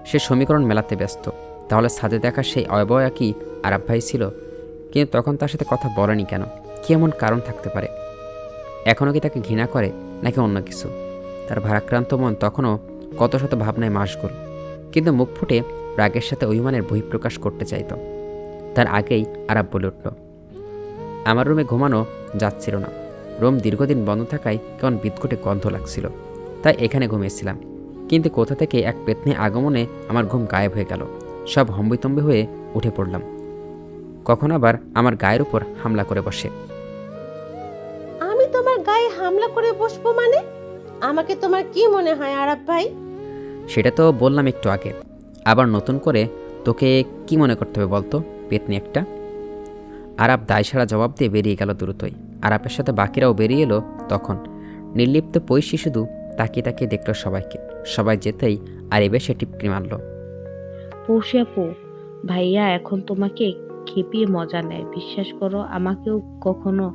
সে সমীকরণ মেলাতে ব্যস্ত। তাহলে ছাদে দেখা সেই অবয়া কি আরাব ভাই ছিল? কিন্তু তখন তার সাথে কথা বলেনি কেন? কি এমন কারণ থাকতে পারে? এখনও কি তাকে ঘৃণা করে, নাকি অন্য কিছু? তার ভারাক্রান্ত মন তখনও কত শত ভাবনায় মাসগুল, কিন্তু মুখ ফুটে রাগের সাথে অভিমানের বহিঃপ্রকাশ করতে চাইত। তার আগেই আরাব বলে উঠল, আমার রুমে ঘুমানো যাচ্ছিল না। রুম দীর্ঘদিন বন্ধ থাকায় কেমন বিদঘুটে গন্ধ লাগছিল, তাই এখানে ঘুমিয়েছিলাম। কিন্তু কোথা থেকে এক পেতনি আগমনে আমার ঘুম গায়েব হয়ে গেল। সব হম্বিতম্বি হয়ে উঠে পড়লাম। কখন আবার আমার গায়ের উপর হামলা করে বসে। আমি তোমার গায়ে হামলা করে বসবো মানে? আমাকে তোমার কি মনে হয় আরব ভাই? সেটা তো বললাম একটু আগে। আবার নতুন করে তোকে কি মনে করতে হবে বলতো, পেতনি একটা? আরাব দায়সারা জবাব দিয়ে বেরিয়ে গেল দ্রুতই। আরাবের সাথে বাকিরাও বেরিয়ে এলো তখন। নির্লিপ্ত পৈশী শুধু তাকিয়ে তাকিয়ে দেখলো সবাইকে। সবাই যেতেই আরিবে সে টিপকি মারল। পৌষি আপু, ভাইয়া এখন তোমাকে খেপিয়ে মজা নেয়। বিশ্বাস করো, আমাকেও কখনো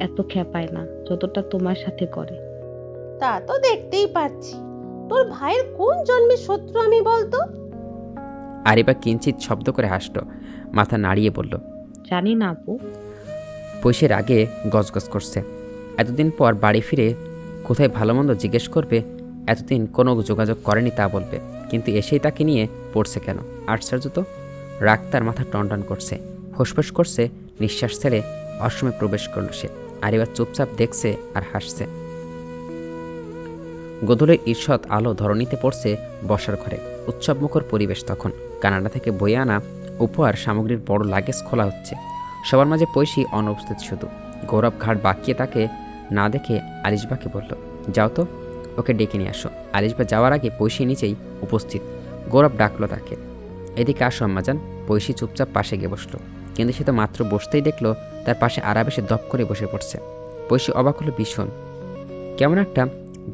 এত খেপায় না যতটা তোমার সাথে করে। তা তো দেখতেই পাচ্ছি। তোর ভাইয়ের কোন জন্মের শত্রু আমি বলতো? আরিবা কিঞ্চিত শব্দ করে হাসল, মাথা নাড়িয়ে বলল, জানি না আপু। পৈশির আগে গজগজ করছে। এতদিন পর বাড়ি ফিরে কোথায় ভালো মন্দ জিজ্ঞেস করবে, এতদিন কোনো যোগাযোগ করেনি তা বলবে, কিন্তু এসেই তাকে নিয়ে পড়ছে কেন? আশ্চর্য তো। রাগ তার মাথা টনটন করছে, ফোঁসফোঁস করছে, নিঃশ্বাস ছেড়ে অসময়ে প্রবেশ করল সে। আরিবা চুপচাপ দেখছে আর হাসছে। গোধূলির ঈষৎ আলো ধরণীতে পড়ছে বসার ঘরে। উৎসবমুখর পরিবেশ তখন। কানাডা থেকে বয়ে আনা উপহার সামগ্রীর বড় লাগেজ খোলা হচ্ছে। সবার মাঝে পৈশী অনুপস্থিত শুধু। গৌরব ঘাট বাঁকিয়ে তাকে না দেখে আলিশবাকে বলল, যাও তো, ওকে ডেকে নিয়ে আসো। আলিশবা যাওয়ার আগে পৈশী নিচেই উপস্থিত। গৌরব ডাকলো তাকে, এদিকে আসো আম্মাজান। পৈশী চুপচাপ পাশে গিয়ে বসলো, কিন্তু সে তো মাত্র বসতেই দেখলো তার পাশে আরাব এসে দপ করে বসে পড়ছে। পৈশী অবাক হলো ভীষণ। কেমন একটা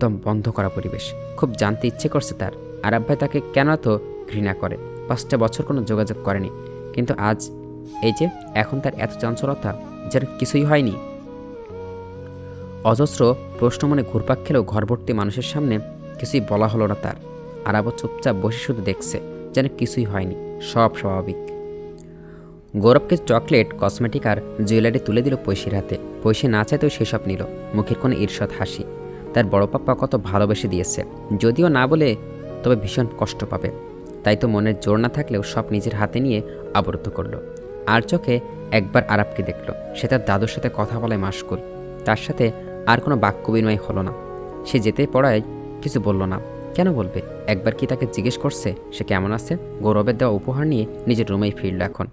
দম বন্ধ করা পরিবেশ। খুব জানতে ইচ্ছে করছে তার, আরাব ভাই তাকে কেন এত ঘৃণা করে। 5টা বছর কোনো যোগাযোগ করেনি, কিন্তু আজ এই যে এখন তার এত চঞ্চলতা, যেন কিছুই হয়নি। অজস্র প্রশ্ন মনে ঘুরপাক খেলেও ঘরভর্তি মানুষের সামনে কিছুই বলা হলো না তার। আরাবও চুপচাপ বসে শুধু দেখছে, যেন কিছুই হয়নি, সব স্বাভাবিক। গৌরবকে চকলেট, কসমেটিক আর জুয়েলারি তুলে দিল পৈশীর হাতে। পৈশী না চাইতেও সেসব নিল, মুখের কোনো ঈর্ষৎ হাসি। তার বড় পাপ্পা কত ভালোবেসে দিয়েছে, যদিও না বলে তবে ভীষণ কষ্ট পাবে। তাই তো মনের জোর না থাকলেও সব নিজের হাতে নিয়ে আবদ্ধ করলো। আর চোখে একবার আরাবকে দেখল, সে তার দাদুর সাথে কথা বলায় মাশগুল। তার সাথে আর কোনো বাক্য বিনিময় হলো না। সে যেতে পড়ায় কিছু বলল না। কেন বলবে? একবার কি তাকে জিজ্ঞেস করছে সে কেমন আছে? গৌরবের দেওয়া উপহার নিয়ে নিজের রুমেই ফিরল এখন।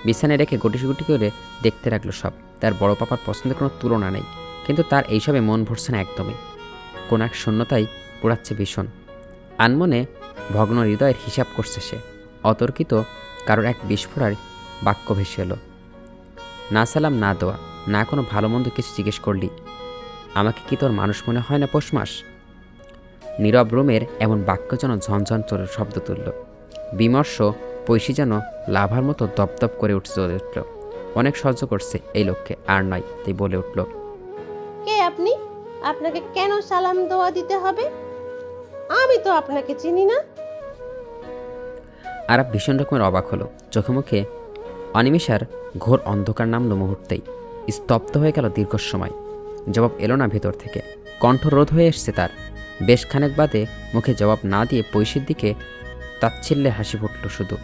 বিছানায় রেখে গুটি করে দেখতে রাখলো সব। তার বড় পাপার পছন্দের কোনো তুলনা নেই, কিন্তু তার এইসবে মন ভরছে না একদমই। কোন এক শূন্যতাই পোড়াচ্ছে ভীষণ। আনমনে ভগ্ন হৃদয়ের হিসাব করছে সে। অতর্কিত কারোর এক বিস্ফোরার বাক্য ভেসে এলো, না সালাম না দোয়া, না কোনো ভালো মন্দ কিছু জিজ্ঞেস করলি, আমাকে কি তোর মানুষ মনে হয় না পোষমাস? নীরব রুমের এমন বাক্য যেন ঝনঝন চোরের শব্দ তুলল। বিমর্ষ পৈশী যেন লাভার মতো দপদপ করে চলে উঠল। অনেক সহ্য করছে এই লক্ষ্যে, আর নয়, তাই বলে উঠল, কে আপনি? আপনাকে কেন সালাম দোয়া দিতে হবে? আমি তো আপনাকে চিনি না। আরাব ভীষণ রকমের অবাক হলো। চোখে মুখে অনিমেষার ঘোর অন্ধকার নামলো মুহূর্তেই। স্তব্ধ হয়ে গেল দীর্ঘ সময়। জবাব এলো না ভেতর থেকে। কণ্ঠ রোধ হয়ে এসছে তার। বেশ খানেক বাদে মুখে জবাব না দিয়ে পৈশীর দিকে তাচ্ছিল্যে হাসি ফুটল শুধু।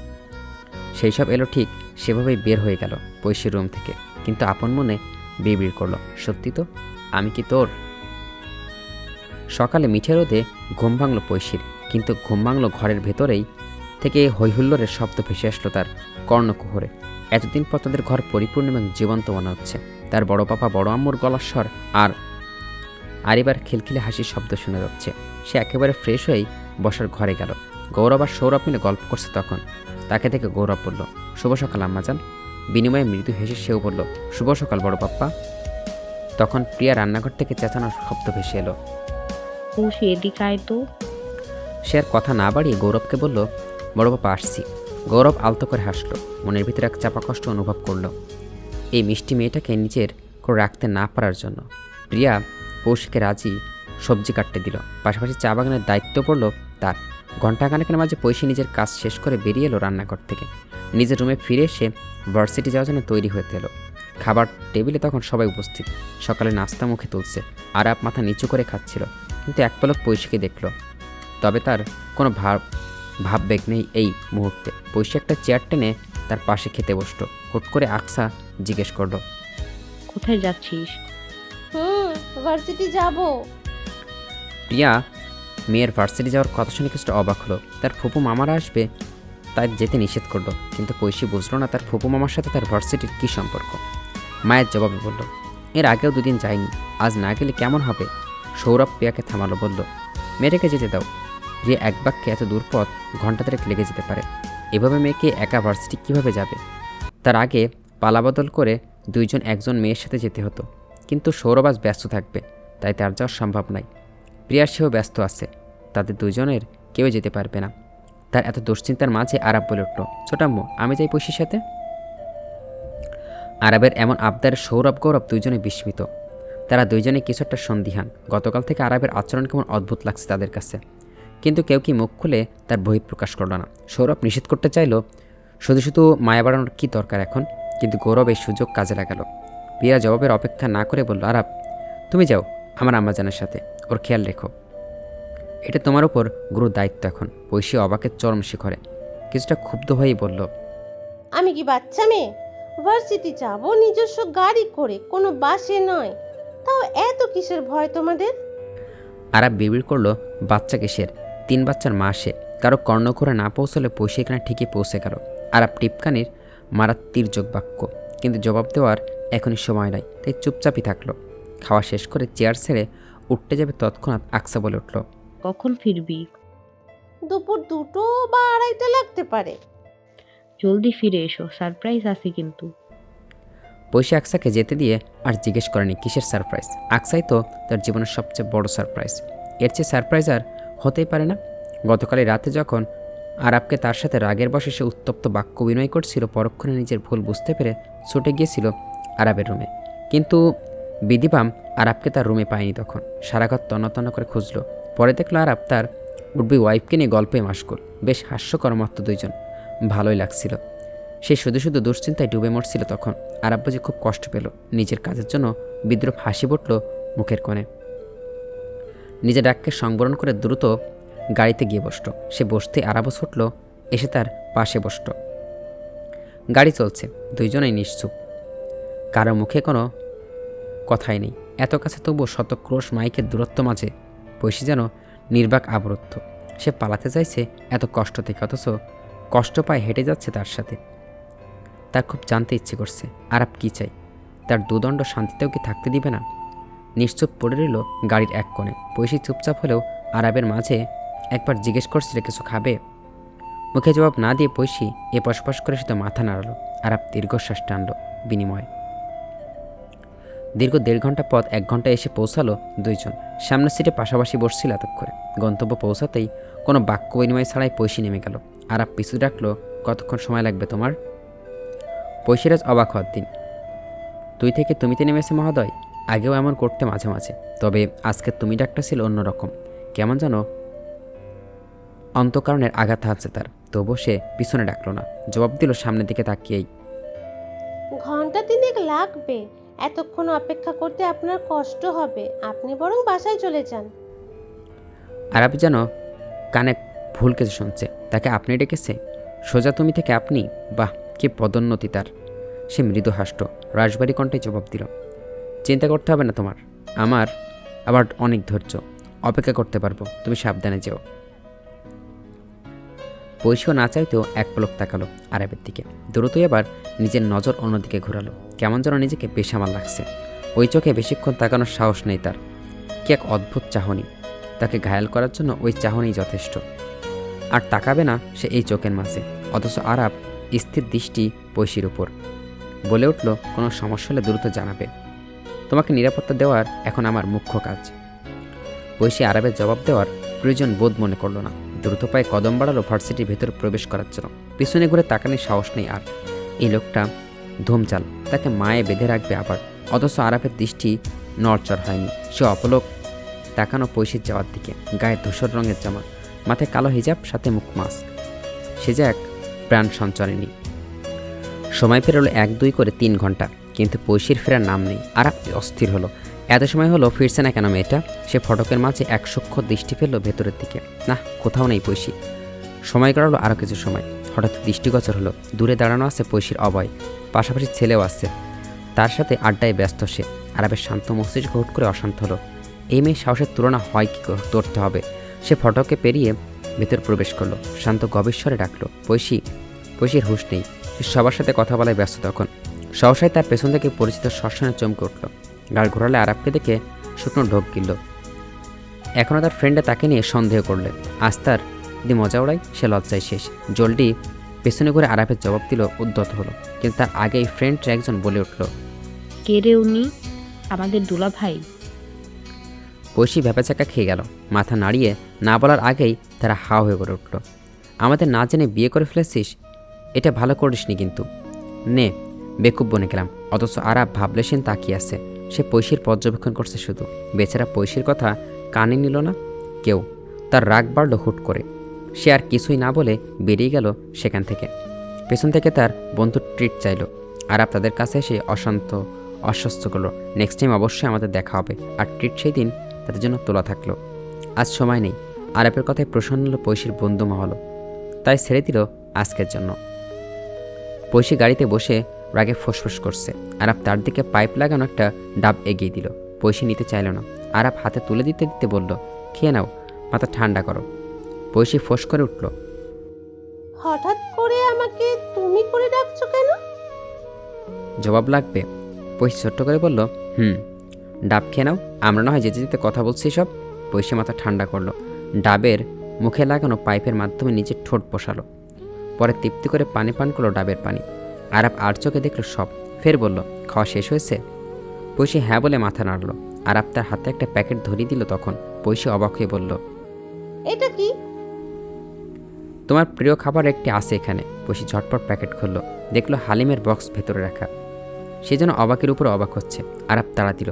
সেই সব এলো ঠিক সেভাবেই বের হয়ে গেল পৈশীর রুম থেকে, কিন্তু আপন মনে বিড়বিড় করলো, সত্যি তো, আমি কি তোর? সকালে মিঠে রোদে ঘুম ভাঙল পৈশীর, কিন্তু ঘুম ভাঙল ঘরের ভেতরেই থেকে হৈহুল্লোড়ের শব্দ ভেসে আসলো তার কর্ণকুহরে। এতদিন পর তাদের ঘর পরিপূর্ণ এবং জীবন্ত মনে হচ্ছে। তার বড় পাপা বড় আম্মুর গলার স্বর আর আরিবার খিলখিলে হাসির শব্দ শোনা যাচ্ছে। সে একেবারে ফ্রেশ হয়েই বসার ঘরে গেল। গৌরব আর সৌরভ মিলে গল্প করছে তখন। তাকে দেখে গৌরব বলল, শুভ সকাল আম্মাজান। বিনিময়ে মৃদু হেসে সেও বলল, শুভ সকাল বড় পাপ্পা। তখন প্রিয়া রান্নাঘর থেকে চেঁচানোর শব্দ ভেসে এলো। পৌঁছে এদিকে আয় তো। সে আর কথা না বাড়িয়ে গৌরবকে বলল, বড় পাপা আসছি। গৌরব আলতো করে হাসল, মনের ভিতরে এক চাপা কষ্ট অনুভব করল এই মিষ্টি মেয়েটাকে নিজের করে রাখতে না পারার জন্য। প্রিয়া পৌশীকে রাজি সবজি কাটতে দিল, পাশাপাশি চা বাগানের দায়িত্ব পড়ল তার। ঘণ্টাখানেকের মাঝে পৈশী নিজের কাজ শেষ করে বেরিয়ে এলো রান্নাঘর থেকে। নিজের রুমে ফিরে এসে ভার্সিটি যাওয়ার জন্য তৈরি হতে এলো। খাবার টেবিলে তখন সবাই উপস্থিত। সকালে নাস্তা মুখে তুলছে, আরাব মাথা নিচু করে খাচ্ছিল, কিন্তু এক পলক পৈশীকে দেখল। তবে তার কোনো ভাববেগ নেই এই মুহূর্তে। পৈশী একটা চেয়ার টেনে তার পাশে খেতে বসলো। হুট করে আকসা জিজ্ঞেস করলো, কোথায় যাচ্ছিস? ভার্সিটি যাব। প্রিয়া মেয়ের ভার্সিটি যাওয়ার কথা শুনে কিছুটা অবাক হলো। তার ফুপু মামারা আসবে তাই যেতে নিষেধ করলো, কিন্তু পৈশী বুঝলো না তার ফুপু মামার সাথে তার ভার্সিটির কী সম্পর্ক। মায়ের জবাবে বলল, এর আগেও 2 দিন যায়নি, আজ না গেলে কেমন হবে? সৌরভ প্রিয়াকে থামালো, বলল, মেয়েটাকে যেতে দাও। প্রিয়া এক বাক্যে এত দূর পথ ঘণ্টা 3 লেগে যেতে পারে। এভাবে মেয়েকে একা ভার্সিটি কীভাবে যাবে? তার আগে পালাবদল করে 2 জন একজন মেয়ের সাথে যেতে হতো, কিন্তু সৌরভ আজ ব্যস্ত থাকবে, তাই তার যাওয়া সম্ভব নয়। প্রিয়ার সেও ব্যস্ত আছে, তাদের 2 জনের কেউ যেতে পারবে না। তার এত দুশ্চিন্তার মাঝে আরাব বলে উঠল, ছোটাম্মু আমি যাই পৈশীর সাথে। আরাবের এমন আবদারে সৌরভ গৌরব 2 জনে বিস্মিত। তারা 2 জনে কিছু একটা সন্দিহান। গতকাল থেকে আরাবের আচরণ কেমন অদ্ভুত লাগছে তাদের কাছে। কিন্তু কেউ কি মুখ খুলে তার বহিঃপ্রকাশ করল না। সৌরভ নিষেধ করতে চাইল, শুধু শুধু মায়া বাড়ানোর কী দরকার এখন, কিন্তু গৌরব এই সুযোগ কাজে লাগালো। প্রিয়া জবাবের অপেক্ষা না করে বলল, আরাপ তুমি যাও আমার আম্মাজানের সাথে, ওর খেয়াল রেখো, এটা তোমার উপর গুরু দায়িত্ব এখন। পৈশী অবাকের চরম শিখরে, কিছুটা ক্ষুব্ধ হয়েই বলল, আমি কি বাচ্চা মেয়ে? ভার্সিটি যাব নিজস্ব গাড়ি করে, কোনো বাসে নয়। তাও এত কিসের ভয় তোমাদের? আরাপ বিড়বিড় করলো, বাচ্চা কিসের, 3 বাচ্চার মা সে, কারো কর্ণ করে না পৌঁছলে পৈশী এখানে ঠিকই পৌঁছে গেল। আরাপ টিপকানির মারার তীর্যক বাক্য, কিন্তু জবাব দেওয়ার এখনই সময় নাই, তাই চুপচাপই থাকলো। খাওয়া শেষ করে চেয়ার ছেড়ে উঠতে যাবে তৎক্ষণাৎ আকসা বলে উঠল, কখন ফিরবি? দুপুর 2টো বা 2:30 লাগতে পারে। জলদি ফিরে এসো, সারপ্রাইজ আছে কিন্তু। পৈশী আকসাকে যেতে দিয়ে আর জিজ্ঞেস করেনি কিসের সারপ্রাইজ। আকসাই তো তার জীবনের সবচেয়ে বড় সারপ্রাইজ, এর চেয়ে সারপ্রাইজ আর হতেই পারে না। গতকাল রাতে যখন আরাবকে তার সাথে রাগের বশে সে উত্তপ্ত বাক্য বিনয় করছিল, পরক্ষণে নিজের ভুল বুঝতে পেরে ছুটে গিয়েছিল আরাবের রুমে, কিন্তু বিধিবাম আরাবকে তার রুমে পায়নি। তখন সারা ঘর তন্ন করে খুঁজল, পরে দেখলো আরাব তার উঠবি ওয়াইফকে নিয়ে গল্পে মাশগুল। বেশ হাস্যকর মাত্র দুইজন, ভালোই লাগছিল। সে শুধু শুধু দুশ্চিন্তায় ডুবে মরছিল। তখন আরাব বুঝি খুব কষ্ট পেল, নিজের কাজের জন্য বিদ্রুপ হাসি ফুটল মুখের কোণে। নিজের রাগকে সংবরণ করে দ্রুত গাড়িতে গিয়ে বসল। সে বসতে আরাবও ছুটল, এসে তার পাশে বসল। গাড়ি চলছে, দুইজনেই নিশ্চুপ, কারো মুখে কোনো কথাই নেই। এত কাছে তবুও শত ক্রোশ মাইকের দূরত্ব মাঝে পৈশী যেন নির্বাক আবরুদ্ধ। সে পালাতে চাইছে এত কষ্ট থেকে, অথচ কষ্ট পায় হেঁটে যাচ্ছে তার সাথে। তার খুব জানতে ইচ্ছে করছে আরাব কী চাই, তার দুদণ্ড শান্তিতেও কি থাকতে দিবে না। নিশ্চুপ পড়ে রইল গাড়ির এক কোণে। পৈশী চুপচাপ হলেও আরাবের মাঝে একবার জিজ্ঞেস করছিল কিছু খাবে। মুখে জবাব না দিয়ে পৈশী এপাশ করে শুধু মাথা নাড়ালো। আরাব দীর্ঘশ্বাস টানল বিনিময়ে। দীর্ঘ 1.5 ঘন্টা পথ 1 ঘন্টা এসে পৌঁছালো দুইজন। সামনের সিটে পাশাপাশি বসছিল এতক্ষণে। গন্তব্য পৌঁছাতেই কোনো বাক্য বিনিময় ছাড়াই পৈশী নেমে গেল। আরাব পিছু ডাকলো, কতক্ষণ সময় লাগবে তোমার? পৈশীরাজ অবাক হওয়ার দিন, তুই থেকে তুমিতে নেমেছে মহোদয়। আগেও এমন করতে মাঝে মাঝে, তবে আজকে তুমি ডাকটা ছিল অন্যরকম, কেমন যেন অন্তঃকরণের আঘাত আছে তার। তবু সে পিছনে ডাকলো না, জবাব দিল সামনের দিকে তাকিয়েই, ঘন্টা 3 লাগবে। এতক্ষণ অপেক্ষা করতে আপনার কষ্ট হবে, আপনি বরং বাসায় চলে যান। আরাব যেন কানে ভুল কিছু শুনছে। তাকে আপনি ডেকেছে, সোজা তুমি থেকে আপনি, বাহ কি পদোন্নতি তার। সে মৃদু হাসল, রাশবাড়ি কণ্ঠে জবাব দিল, চিন্তা করতে হবে না তোমার, আমার আবার অনেক ধৈর্য, অপেক্ষা করতে পারবো, তুমি সাবধানে যেও। পৈশীও না চাইতেও এক পলক তাকালো আরাবের দিকে, দ্রুতই আবার নিজের নজর অন্যদিকে ঘোরালো। কেমন যেন নিজেকে বেসামাল লাগছে। ওই চোখে বেশিক্ষণ তাকানোর সাহস নেই তার। কি এক অদ্ভুত চাহনি, তাকে ঘায়াল করার জন্য ওই চাহনিই যথেষ্ট। আর তাকাবে না সে এই চোখের মাঝে। অথচ আরাব স্থির দৃষ্টি পৈশীর উপর। বলে উঠল, কোনো সমস্যা হলে দ্রুত জানাবে, তোমাকে নিরাপত্তা দেওয়ার এখন আমার মুখ্য কাজ। পৈশী আরাবের জবাব দেওয়ার প্রয়োজন বোধ মনে করল না। দ্রুত পায়ে কদম বাড়ালো ভার্সিটির ভেতরে প্রবেশ করার জন্য। পিছনে ঘুরে তাকানোর সাহস নেই আর। এই লোকটা ধুমচাল, তাকে মায়ে বেঁধে রাখবে আবার। অথচ আরাবের দৃষ্টি নড়চড় হয়নি। সে অপলক তাকানো পৈশীর যাওয়ার দিকে। গায়ে ধূসর রঙের জামা, মাথায় কালো হিজাব, সাথে মুখ মাস্ক। সে যে এক প্রাণ সঞ্চারিণী। সময় পেরোলো 1-2 করে 3 ঘন্টা, কিন্তু পৈশীর ফেরার নাম নেই। আরাব অস্থির হলো, এত সময় হলো ফিরছে না কেন মেয়েটা। সে ফটকের মাঝে এক সূক্ষ্ম দৃষ্টি ফেলল ভেতরের দিকে। না, কোথাও নেই পৈশী। সময় কাটালো আরও কিছু সময়। হঠাৎ দৃষ্টিগোচর হলো দূরে দাঁড়ানো আছে পৈশীর অভয়, পাশাপাশি ছেলেও আসছে। তার সাথে আড্ডায় ব্যস্ত সে। আরাবের শান্ত মস্তিষ্ক হুট করে অশান্ত হলো। এই মেয়ে সাহসের তুলনা হয় কি করতে হবে। সে ফটকে পেরিয়ে ভেতর প্রবেশ করলো, শান্ত গভীরস্বরে ডাকলো, পৈশী। পৈশীর হুঁশ নেই, সে সবার সাথে কথা বলায় ব্যস্ত। তখন সহসায় তার পেছন থেকে পরিচিত শ্মশানে চমকে উঠল। গাড় ঘোরালে আরাবকে দেখে শুকনো ঢোক গিলল। এখনও তার ফ্রেন্ডে তাকে নিয়ে সন্দেহ করলে আজ তার যদি মজা ওড়ায়, সে লজ্জায় শেষ। জলদি পেছনে ঘুরে আরাবের জবাব দিল, উদ্যত হলো। কিন্তু তার আগেই ফ্রেন্ডের একজন বলে উঠল, কে রে উনি? আমাদের দুলা ভাই। পৈশী ভ্যাপাচাকা খেয়ে গেল। মাথা নাড়িয়ে না বলার আগেই তারা হা হয়ে করে উঠল। আমাদের না জেনে বিয়ে করে ফেলেছিস, এটা ভালো করিসনি কিন্তু। নে, বেকুব বনে গেলাম। অথচ আরাব ভাবলেশীন তাকিয়ে আছে। সে পৈশীর পর্যবেক্ষণ করছে শুধু। বেচারা পৈশীর কথা কানে নিল না কেউ। তার রাগ বাড়ল হুট করে। সে আর কিছুই না বলে বেরিয়ে গেল সেখান থেকে। পেছন থেকে তার বন্ধু ট্রিট চাইল। আরাপ তাদের কাছে এসে অস্বস্ত করলো। নেক্সট টাইম অবশ্যই আমাদের দেখা হবে। আর ট্রিট সেই দিন তাদের জন্য তোলা থাকলো। আজ সময় নেই। আরাপের কথায় প্রসন্ন হলো পৈশির বন্ধু মহল, তাই ছেড়ে দিল আজকের জন্য। পৈশি গাড়িতে বসে রাগে ফোঁসফোঁস করছে। আরাপ তার দিকে পাইপ লাগানো একটা ডাব এগিয়ে দিল। পৈশি নিতে চাইল না। আরাপ হাতে তুলে দিতে দিতে বলল, খেয়ে নাও, মাথা ঠান্ডা করো। পৈশি ফোঁস করে উঠল, হঠাৎ করে আমাকে তুমি করে ডাকছো কেন? জবাব লাগবে? পৈশি ছোট্ট করে বলল, ডাব খেয়ে নাও, আমরা না হয় যেতে যেতে কথা বলছি সব। পৈশি মাথা ঠান্ডা করলো। ডাবের মুখে লাগানো পাইপের মাধ্যমে নিজের ঠোঁট বসালো। পরে তৃপ্তি করে পানি পান করলো ডাবের পানি। আরাপ আর চোখে দেখলো সব। ফের বলল, খাওয়া শেষ হয়েছে? পৈশি হ্যাঁ বলে মাথা নাড়ল। আরাপ তার হাতে একটা প্যাকেট ধরিয়ে দিল। তখন পৈশি অবাক হয়ে বলল, এটা কি? তোমার প্রিয় খাবার একটি আছে এখানে। পৈশি ঝটপট প্যাকেট খুলল, দেখলো হালিমের বক্স ভেতরে রাখা। সে যেন অবাকের উপর অবাক হচ্ছে। আরাপ তাড়া দিল,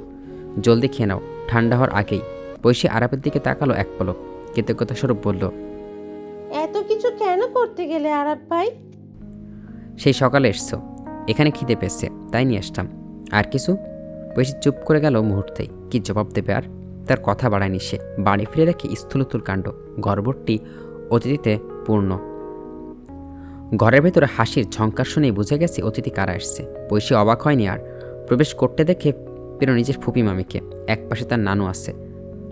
জলদি খেয়ে নাও, ঠান্ডা হওয়ার আগেই। পৈশি আরাপের দিকে তাকালো এক পলক, কৃতজ্ঞতা স্বরূপ বলল, এত কিছু কেন করতে গেলে আরাপ ভাই? সেই সকালে এসছো, এখানে খিদে পেয়েছে তাই নিয়ে আসতাম। আর কিছু? পৈশি চুপ করে গেল মুহূর্তেই। কি জবাব দেবে আর? তার কথা বাড়ায়নি সে। বাড়ি ফিরে দেখে স্থূলতুল কাণ্ড। ঘরভর্তি অতিথিতে পূর্ণ। ঘরের ভেতরে হাসির ঝঙ্কার শুনেই বুঝে গেছে অতিথি কারা এসছে। পৈশি অবাক হয়নি আর। প্রবেশ করতে দেখে পেল নিজের ফুপি মামিকে। একপাশে তার নানু আছে।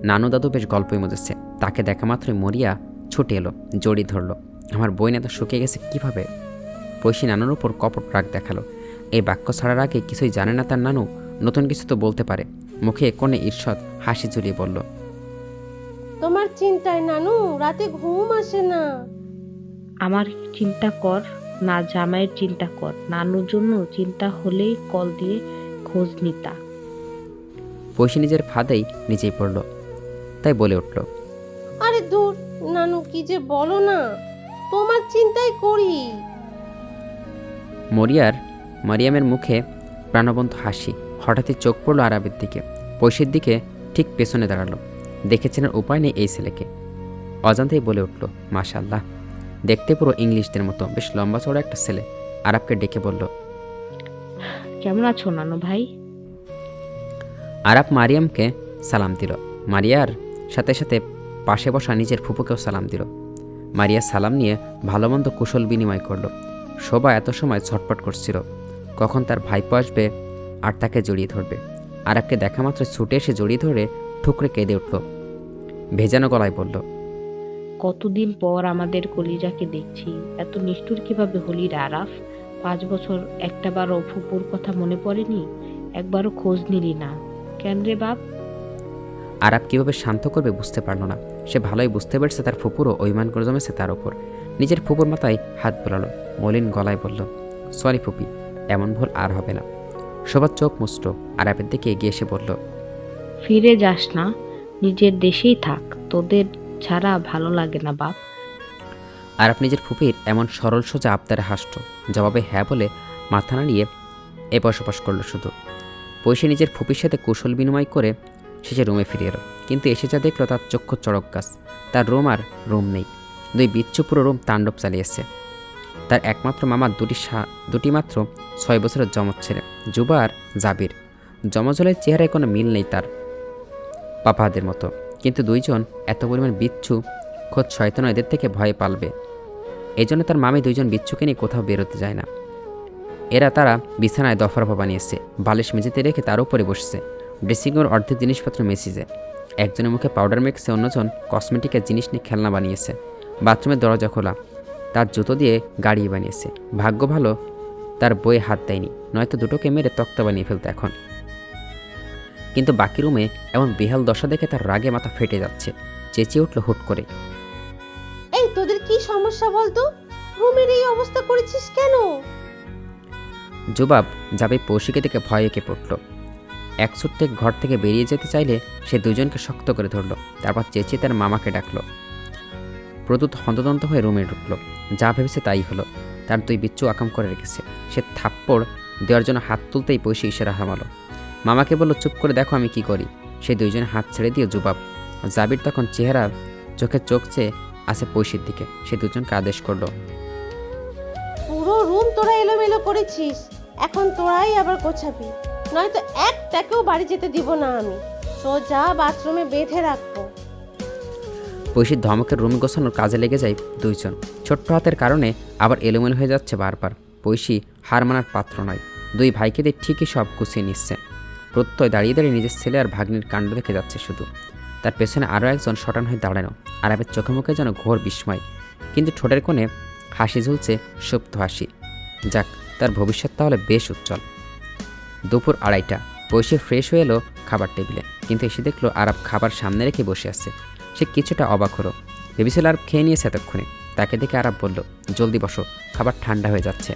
নানু দাদু বেশ গল্পই মজেছে। তাকে দেখা মাত্রই মরিয়া ছুটে এলো, জড়ি ধরল। আমার বইন এত শুকিয়ে গেছে কিভাবে? পৈশি নানুর উপর কপট রাগ দেখালো। এই বাক্য ছাড়ার আগে কিছুই জানে না তার নানু। নতুন কিছু তো বলতে পারে। মুখে কোণে ঈর্ষৎ হাসি ঝুলিয়ে বলল, তোমার চিন্তায় নানু রাতে ঘুম আসে না। আমার চিন্তা কর না, জামাইয়ের চিন্তা কর। নানুর জন্য চিন্তা হলেই কল দিয়ে খোঁজ নিতা। পৈশি নিজের ফাঁদেই নিজেই পড়ল। তাই বলে উঠল, আরে দূর নানু, কি যে বলো না, তোমার চিন্তাই করি। মারিয়ামের মুখে প্রাণবন্ত হাসি। হঠাৎই চোখ পড়ল আরাবের দিকে। পৈশির দিকে ঠিক পেছনে দাঁড়ালো। দেখেছেন উপায় নেই এই ছেলেকে। অজান্তেই বলে উঠল, মাশাআল্লাহ, দেখতে পুরো ইংলিশদের মতো, বেশ লম্বা চড়া একটা ছেলে। আরাবকে ডেকে বলল, কেমন আছো নানু ভাই? আরাব মারিয়ামকে সালাম দিল। মারিয়ার সাথে সাথে পাশে বসা নিজের ফুপুকেও সালাম দিল। মারিয়া সালাম নিয়ে ভালো মন্দ কুশল বিনিময় করল। শোভা এত সময় ছটপট করছিল কখন তার ভাইপো আসবে আর তাকে জড়িয়ে ধরবে। আরাবকে দেখা মাত্র ছুটে এসে জড়িয়ে ধরে ঠুকরে কেঁদে উঠল। ভেজানো গলায় বলল, কতদিন পর আমাদের কলিজাকে দেখছি। এত নিষ্ঠুর কিভাবে হলি রে আরাফ? 5 বছর একটাবারও ফুপুর কথা মনে পড়েনি? একবারও খোঁজ নিলি না কেন রে বাপ? আরাব কীভাবে শান্ত করবে বুঝতে পারল না। সে ভালোই বুঝতে পারছে তার ফুপুরও অভিমান করে জমেছে তার ওপর। নিজের ফুপুর মাথায় হাত বোলালো, মলিন গলায় বলল, সরি ফুপি, এমন ভুল আর হবে না। শোভার চোখ মুছল। আরাবের দিকে এগিয়ে এসে বলল, ফিরে যাস না, নিজের দেশেই থাক। তোদের ছাড়া ভালো লাগে না বাপ। আরাব নিজের ফুপির এমন সরল সোজা আবদারে হাসল। জবাবে হ্যাঁ বলে মাথা নাড়িয়ে এপাশ ওপাশ করল শুধু। পয়সা নিজের ফুপির সাথে কুশল বিনিময় করে শেষে রুমে ফিরে এলো। কিন্তু এসে যা দেখলো তার চক্ষু চড়ক গাছ। তার রুম আর রুম নেই। দুই বিচ্ছু পুরো রুম তাণ্ডব চালিয়েছে। তার একমাত্র মামার দুটি মাত্র 6 বছরের জমজ ছেলে, জুবা আর জাবির। জমজলের চেহারায় কোনো মিল নেই তার পাপাদের মতো। কিন্তু দুইজন এত পরিমাণ বিচ্ছু, খোদ শয়তান এদের থেকে ভয়ে পালবে। এই জন্য তার মামি দুইজন বিচ্ছুকে নিয়ে কোথাও বেরোতে যায় না। তারা বিছানায় দফারফা বানিয়েছে, বালিশ মেঝেতে রেখে তার উপরে বসছে। ড্রেসিংয়ের অর্ধেক জিনিসপত্র মেসিজে। একজনের মুখে পাউডার মেখছে, অন্যজন কসমেটিকের জিনিস নিয়ে খেলনা বানিয়েছে। বাথরুমের দরজা খোলা, তার জুতো দিয়ে গাড়ি বানিয়েছে। ভাগ্য ভালো তার বইয়ে হাত দেয়নি, নয়তো দুটোকে মেরে তক্তা বানিয়ে ফেলতো এখন। কিন্তু বাকি রুমে এমন বেহাল দশা দেখে তার রাগে মাথা ফেটে যাচ্ছে। চেঁচিয়ে উঠল হুট করে, এই তোদের কি সমস্যা বলতো? রুমের এই অবস্থা করেছিস কেন? জুবাব যাবে পৌশিকে দেখে ভয়ে এঁকে পড়ল। এক ছুটতে ঘর থেকে বেরিয়ে যেতে চাইলে সে দুজনকে শক্ত করে ধরল। তারপর চেঁচিয়ে তার মামাকে ডাকল। প্রদ্যুৎ হন্তদন্ত হয়ে রুমে ঢুকল। যা ভেবেছে তাই হলো। তার দুই বিচ্ছু আকাম করে রেখেছে। সে থাপ্পড় দেওয়ার জন্য হাত তুলতেই পয়সা ইশারা হামালো। মামাকে বলল, চুপ করে দেখো আমি কি করি। সে দুইজনে হাত ছেড়ে দিয়ে জুবাব। জাবির তখন চেহারা চোখে চোখ চেয়ে আছে পৈশির দিকে। সে দুজনকে আদেশ করলো, পুরো রুম তোরা এলোমেলো করেছিস, এখন তোরাই আবার গোছাবি, নয়তো একটাকেও বাড়ি যেতে দিব না আমি, সোজা বাথরুমে বেঁধে রাখবো। পৈশির ধমকের রুম গোছানোর কাজে লেগে যায় দুইজন। ছোট্ট হাতের কারণে আবার এলোমেলো হয়ে যাচ্ছে বারবার। পৈশি হার মানার পাত্র নয়। দুই ভাইকে দিয়ে ঠিকই সব গুছিয়ে নিচ্ছে। প্রত্যয় দাঁড়িয়ে দাঁড়িয়ে নিজের ছেলে আর ভাগ্নির কাণ্ড দেখে যাচ্ছে শুধু। তার পেছনে আরও একজন শটান হয়ে দাঁড়ানো। আরাবের চোখে মুখে যেন ঘোর বিস্ময়, কিন্তু ঠোঁটের কোণে হাসি ঝুলছে, সুপ্ত হাসি। যাক, তার ভবিষ্যৎ তাহলে বেশ উজ্জ্বল। দুপুর 2:30। পৈশি ফ্রেশ হয়ে এলো খাবার টেবিলে, কিন্তু এসে দেখলো আরাব খাবার সামনে রেখে বসে আছে। সে কিছুটা অবাক হলো। ভেবেছিল আরব খেয়ে নিয়েছে এতক্ষণে। তাকে দেখে আরাব বলল, জলদি বসো, খাবার ঠান্ডা হয়ে যাচ্ছে।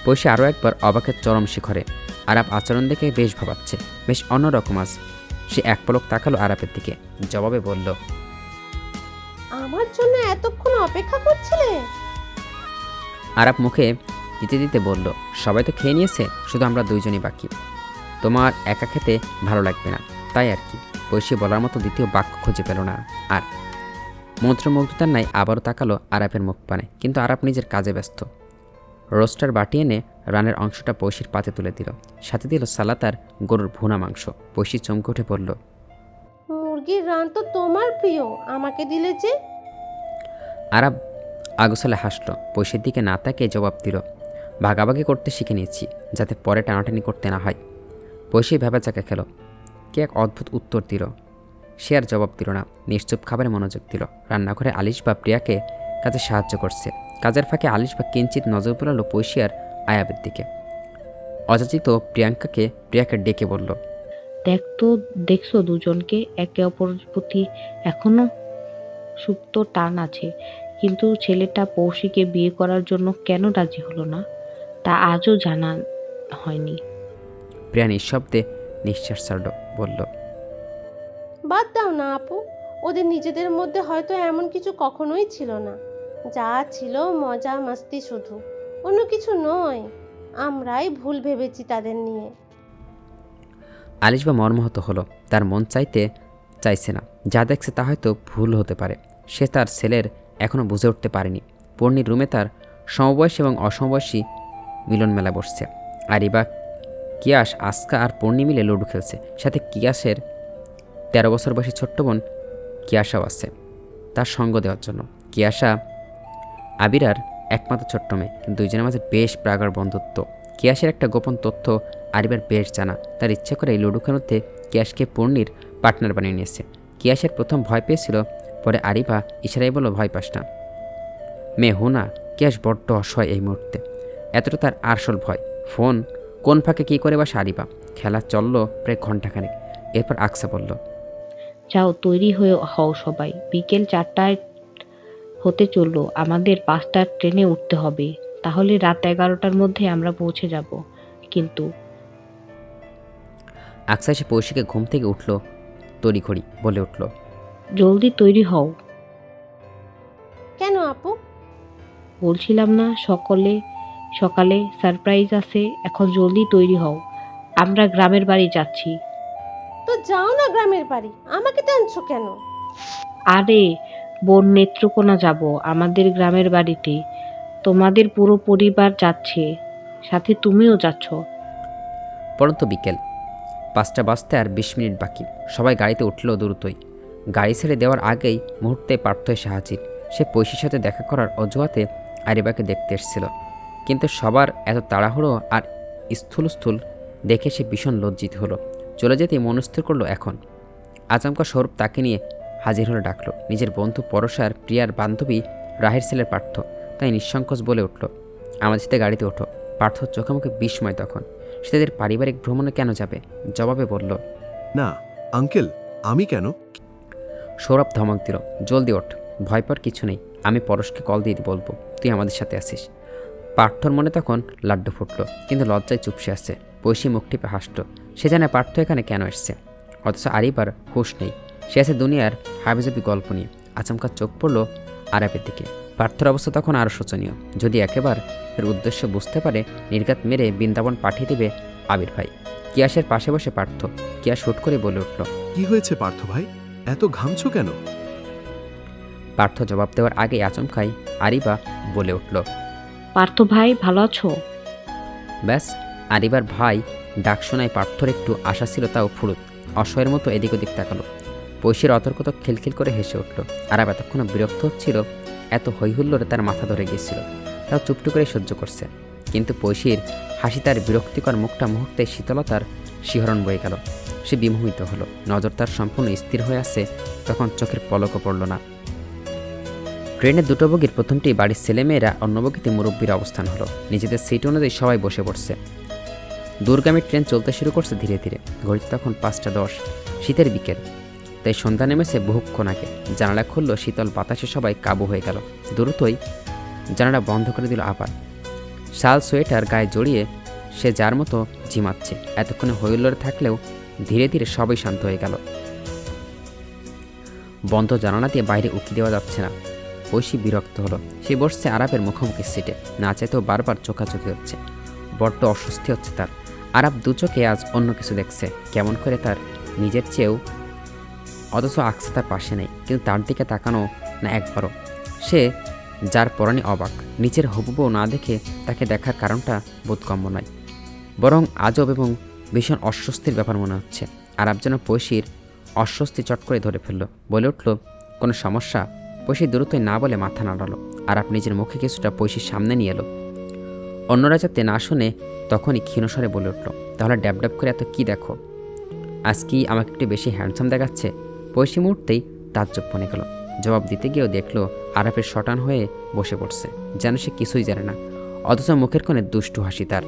পৈশি আরও একবার অবাকের চরম শিখরে। আরাব আচরণ দেখে বেশ ভাবাচ্ছে, বেশ অন্যরকম আজ। সে এক পলক তাকালো আরাবের দিকে, জবাবে বলল, আমার জন্য এতক্ষণ অপেক্ষা করছিলে? আরাব মুখে দিতে দিতে বলল, সবাই তো খেয়ে নিয়েছে, শুধু আমরা দুইজনই বাকি। তোমার একা খেতে ভালো লাগবে না, তাই আর কি। পৈশি বলার মতো দ্বিতীয় বাক্য খুঁজে পেল না। আর মন্ত্রমুগ্ধতার নাই আবারও তাকালো আরাবের মুখ পানে, কিন্তু আরাব নিজের কাজে ব্যস্ত। রোস্টার বাটি এনে রানের অংশটা পৈশির পাতে তুলে দিল, সাথে দিল সালাদ আর গরুর ভুনা মাংস। পৈশি চমকে উঠে বলল, মুরগির রান তো তোমার প্রিয়, আমাকে দিলে যে? আরাব আগোছালে হাসলো। পৈশির দিকে না তাকিয়ে জবাব দিল, ভাগাভাগি করতে শিখে নিয়েছি, যাতে পরে টানাটানি করতে না হয়। পৈশি ভেবাচাকা খেল। কে এক অদ্ভুত উত্তর দিল। সে আর জবাব দিল না, নিশ্চুপ খাবারে মনোযোগ দিল। রান্নাঘরে আলিশ বা প্রিয়াকে কাজে সাহায্য করছে। কাজের ফাঁকে আলিশ বা কিঞ্চিত নজর বুলালো পৈশি আর আয়াবের দিকে। অযাচিত প্রিয়াকে ডেকে বলল, দেখছো দুজনকে, একে অপরের প্রতি এখনো সুপ্ত টান আছে, কিন্তু ছেলেটা পৌশিকে বিয়ে করার জন্য কেন রাজি হলো না তা আজও জানা হয়নি। প্রিয়া নিঃশব্দে নিঃশ্বাস ছাড়ল, বলল, বাদ দাও না আপু, ওদের নিজেদের মধ্যে হয়তো এমন কিছু কখনোই ছিল না, যা ছিল মজা মাস্তি শুধু, অন্য কিছু নয়। আমরাই ভুল ভেবেছি তাদের নিয়ে। আলিশ বা মর্মাহত হলো। তার মন চাইছে না, যা দেখছে তা হয়তো ভুল হতে পারে। সে তার ছেলের এখনও বুঝে উঠতে পারেনি। পূর্ণির রুমে তার সমবয়সী এবং অসমবয়সী মিলন মেলা বসছে। আরিবা, কিয়াস, আস্কা আর পূর্ণি মিলে লুডো খেলছে। সাথে কিয়াসের 13 বছর বয়সী ছোট্ট বোন কিয়াসাও আছে তার সঙ্গ দেওয়ার জন্য। কিয়াসা আবিরার একমাত্র ছোট্ট মেয়ে, কিন্তু দুইজনের মাঝে বেশ প্রাগাঢ় বন্ধুত্ব। কিয়াসের একটা গোপন তথ্য আরিবার বেশ জানা। তার ইচ্ছে করে এই লুডো খেলতে কিয়াসকে পূর্ণির পার্টনার বানিয়ে নিয়েছে। কিয়াসের প্রথম ভয় পেয়েছিল, পরে আরিবা ইশারাই বলল, ভয় পাস না মেয়ে, হুনা। কিয়াস বড্ড অসহায় এই মুহূর্তে, এতটা তার আসল ভয়। ফোন কোন ফাঁকে কী করে বাসে আরিবা। খেলা চলল প্রায় ঘণ্টাখানেক। এরপর আকসা বলল, যাও, তৈরি হও সবাই, বিকেল 4টায় হতে চললো, আমাদের 5টার ট্রেনে উঠতে হবে, তাহলে রাত 11টার মধ্যে আমরা পৌঁছে যাব। কিন্তু আকসা এসে পৌশিকে ঘুম থেকে উঠল তড়িঘড়ি, বলে উঠল, জলদি তৈরি হও। কেন আপু? বলছিলাম না সকালে সারপ্রাইজ আছে, এখন জলদি তৈরি হও, আমরা গ্রামের বাড়ি যাচ্ছি। তো যাও না গ্রামের বাড়ি, আমাকে টানছো কেন? আরে বোন, নেত্রকোনা যাব, আমাদের গ্রামের বাড়িতে। তোমাদের পুরো পরিবার যাচ্ছে, সাথে তুমিও যাচ্ছ। পরন্ত বিকেল 5টা বাজতে আর 20 মিনিট বাকি। সবাই গাড়িতে উঠল দ্রুতই। গাড়ি ছেড়ে দেওয়ার আগেই মুহূর্তে পার্থ এসে হাজির। সে পৈশির সাথে দেখা করার অজুহাতে আরিবাকে দেখতে এসেছিল, কিন্তু সবার এত তাড়াহুড়ো আর স্থূল দেখে সে ভীষণ লজ্জিত হলো। চলে যেতে মনস্থির করলো এখন। আচমকা সৌরভ তাকে নিয়ে হাজির হলে ডাকলো, নিজের বন্ধু পরশার প্রিয়ার বান্ধবী রাহের ছেলের পার্থ। তাই নিঃসংকোচ বলে উঠল, আমাদের সাথে গাড়িতে ওঠো। পার্থ চোখে মুখে বিস্ময় তখন। সে তাদের পারিবারিক ভ্রমণে কেন যাবে? জবাবে বলল, না আঙ্কেল, আমি কেন? সৌরভ ধমক দিল, জলদি ওঠ, ভয় পাওয়ার কিছু নেই, আমি পরশকে কল দিয়ে বলবো তুই আমাদের সাথে আসিস। পার্থর মনে তখন লাড্ডু ফুটল, কিন্তু লজ্জায় চুপসে আসছে। পৈশি মুখ টিপে হাসল। সে জানে পার্থ এখানে কেন এসছে, অথচ আরিবার হুঁশ নেই। সে আছে দুনিয়ার হাবিজাবি গল্প নিয়ে। আচমকা চোখ পড়ল আরাবের দিকে। পার্থর অবস্থা তখন আরও শোচনীয়। যদি একেবারে এর উদ্দেশ্য বুঝতে পারে, নির্ঘাত মেরে বৃন্দাবন পাঠিয়ে দেবে আবির ভাই। কিয়াসের পাশে বসে পার্থ। কিয়াস হুট করে বলে উঠল, কি হয়েছে পার্থ ভাই, এত ঘামছো কেন? পার্থ জবাব দেওয়ার আগে আচমকাই আরিবা বলে উঠল। পার্থ ভাই ভালো আছো? ব্যাস, আরিবার ভাই ডাক শোনায় পার্থর একটু আশা ছিল, তাও ফুরুত অসহায়ের মতো এদিক ওদিক তাকালো। পৈশির অতর্কত খিলখিল করে হেসে উঠল। আরাব এতক্ষণ বিরক্ত হচ্ছিল, এত হৈহুল্লোড়ে তার মাথা ধরে গিয়েছিল, তাও চুপটু করে সহ্য করছে। কিন্তু পৈশির হাসি তার বিরক্তিকর মুখটা মুহূর্তে শীতলতার শিহরণ বয়ে গেল। সে বিমোহিত হলো। নজর তার সম্পূর্ণ স্থির হয়ে আছে, তখন চোখের পলকও পড়ল না। ট্রেনের দুটো বগির প্রথমটি বাড়ির ছেলেমেয়েরা, অন্য বগিতে মুরব্বীর অবস্থান হলো। নিজেদের সিট অনুযায়ী সবাই বসে পড়ছে। দূরগামী ট্রেন চলতে শুরু করছে ধীরে ধীরে। ঘড়িতে তখন 5টা 10, শীতের বিকেল, তাই সন্ধ্যা নেমেছে বহুক্ষণ আগে। জানালা খুলল, শীতল বাতাসে সবাই কাবু হয়ে গেল। দ্রুতই জানালা বন্ধ করে দিল আবার। শাল সোয়েটার গায়ে জড়িয়ে সে যার মতো ঝিমাচ্ছে। এতক্ষণে হৈহুল্লোড়ে থাকলেও ধীরে ধীরে সবাই শান্ত হয়ে গেল। বন্ধ জানালা দিয়ে বাইরে উকি দেওয়া যাচ্ছে না। ঐশী বিরক্ত হলো। সে বসছে আরাবের মুখোমুখি সিটে। না চাইতেও বারবার চোখাচোখি হচ্ছে। বড্ড অস্বস্তি হচ্ছে তার। আরাব দু চোখে আজ অন্য কিছু দেখছে, কেমন করে তার নিজের চেয়েও। অথচ আকসা তার পাশে নেই, কিন্তু তার দিকে তাকানো না একবারও। সে যার পরনে অবাক। নিজের হবু বউ না দেখে তাকে দেখার কারণটা বোধগম্য নয়, বরং আজব এবং ভীষণ অস্বস্তির ব্যাপার মনে হচ্ছে। আরাব যেন পৈশির অস্বস্তি চট করে ধরে ফেলল। বলে উঠল, কোনো সমস্যা? পৈশি দ্রুতই না বলে মাথা নাড়ালো। আরাব নিজের মুখে কিছুটা পৈশির সামনে নিয়ে এলো। অন্যরা যাতে না শুনে তখনই ক্ষীণস্বরে বলে উঠল, তাহলে ড্যাব ড্যাব করে এত কি দেখো? আজ কি আমাকে একটু বেশি হ্যান্ডসাম দেখাচ্ছে? পৈশি মুহূর্তেই তাজ্জব বনে গেল। জবাব দিতে গিয়েও দেখলো আরাফের শটান হয়ে বসে পড়ছে, যেন সে কিছুই জানে না, অথচ মুখের কোণে দুষ্টু হাসি তার।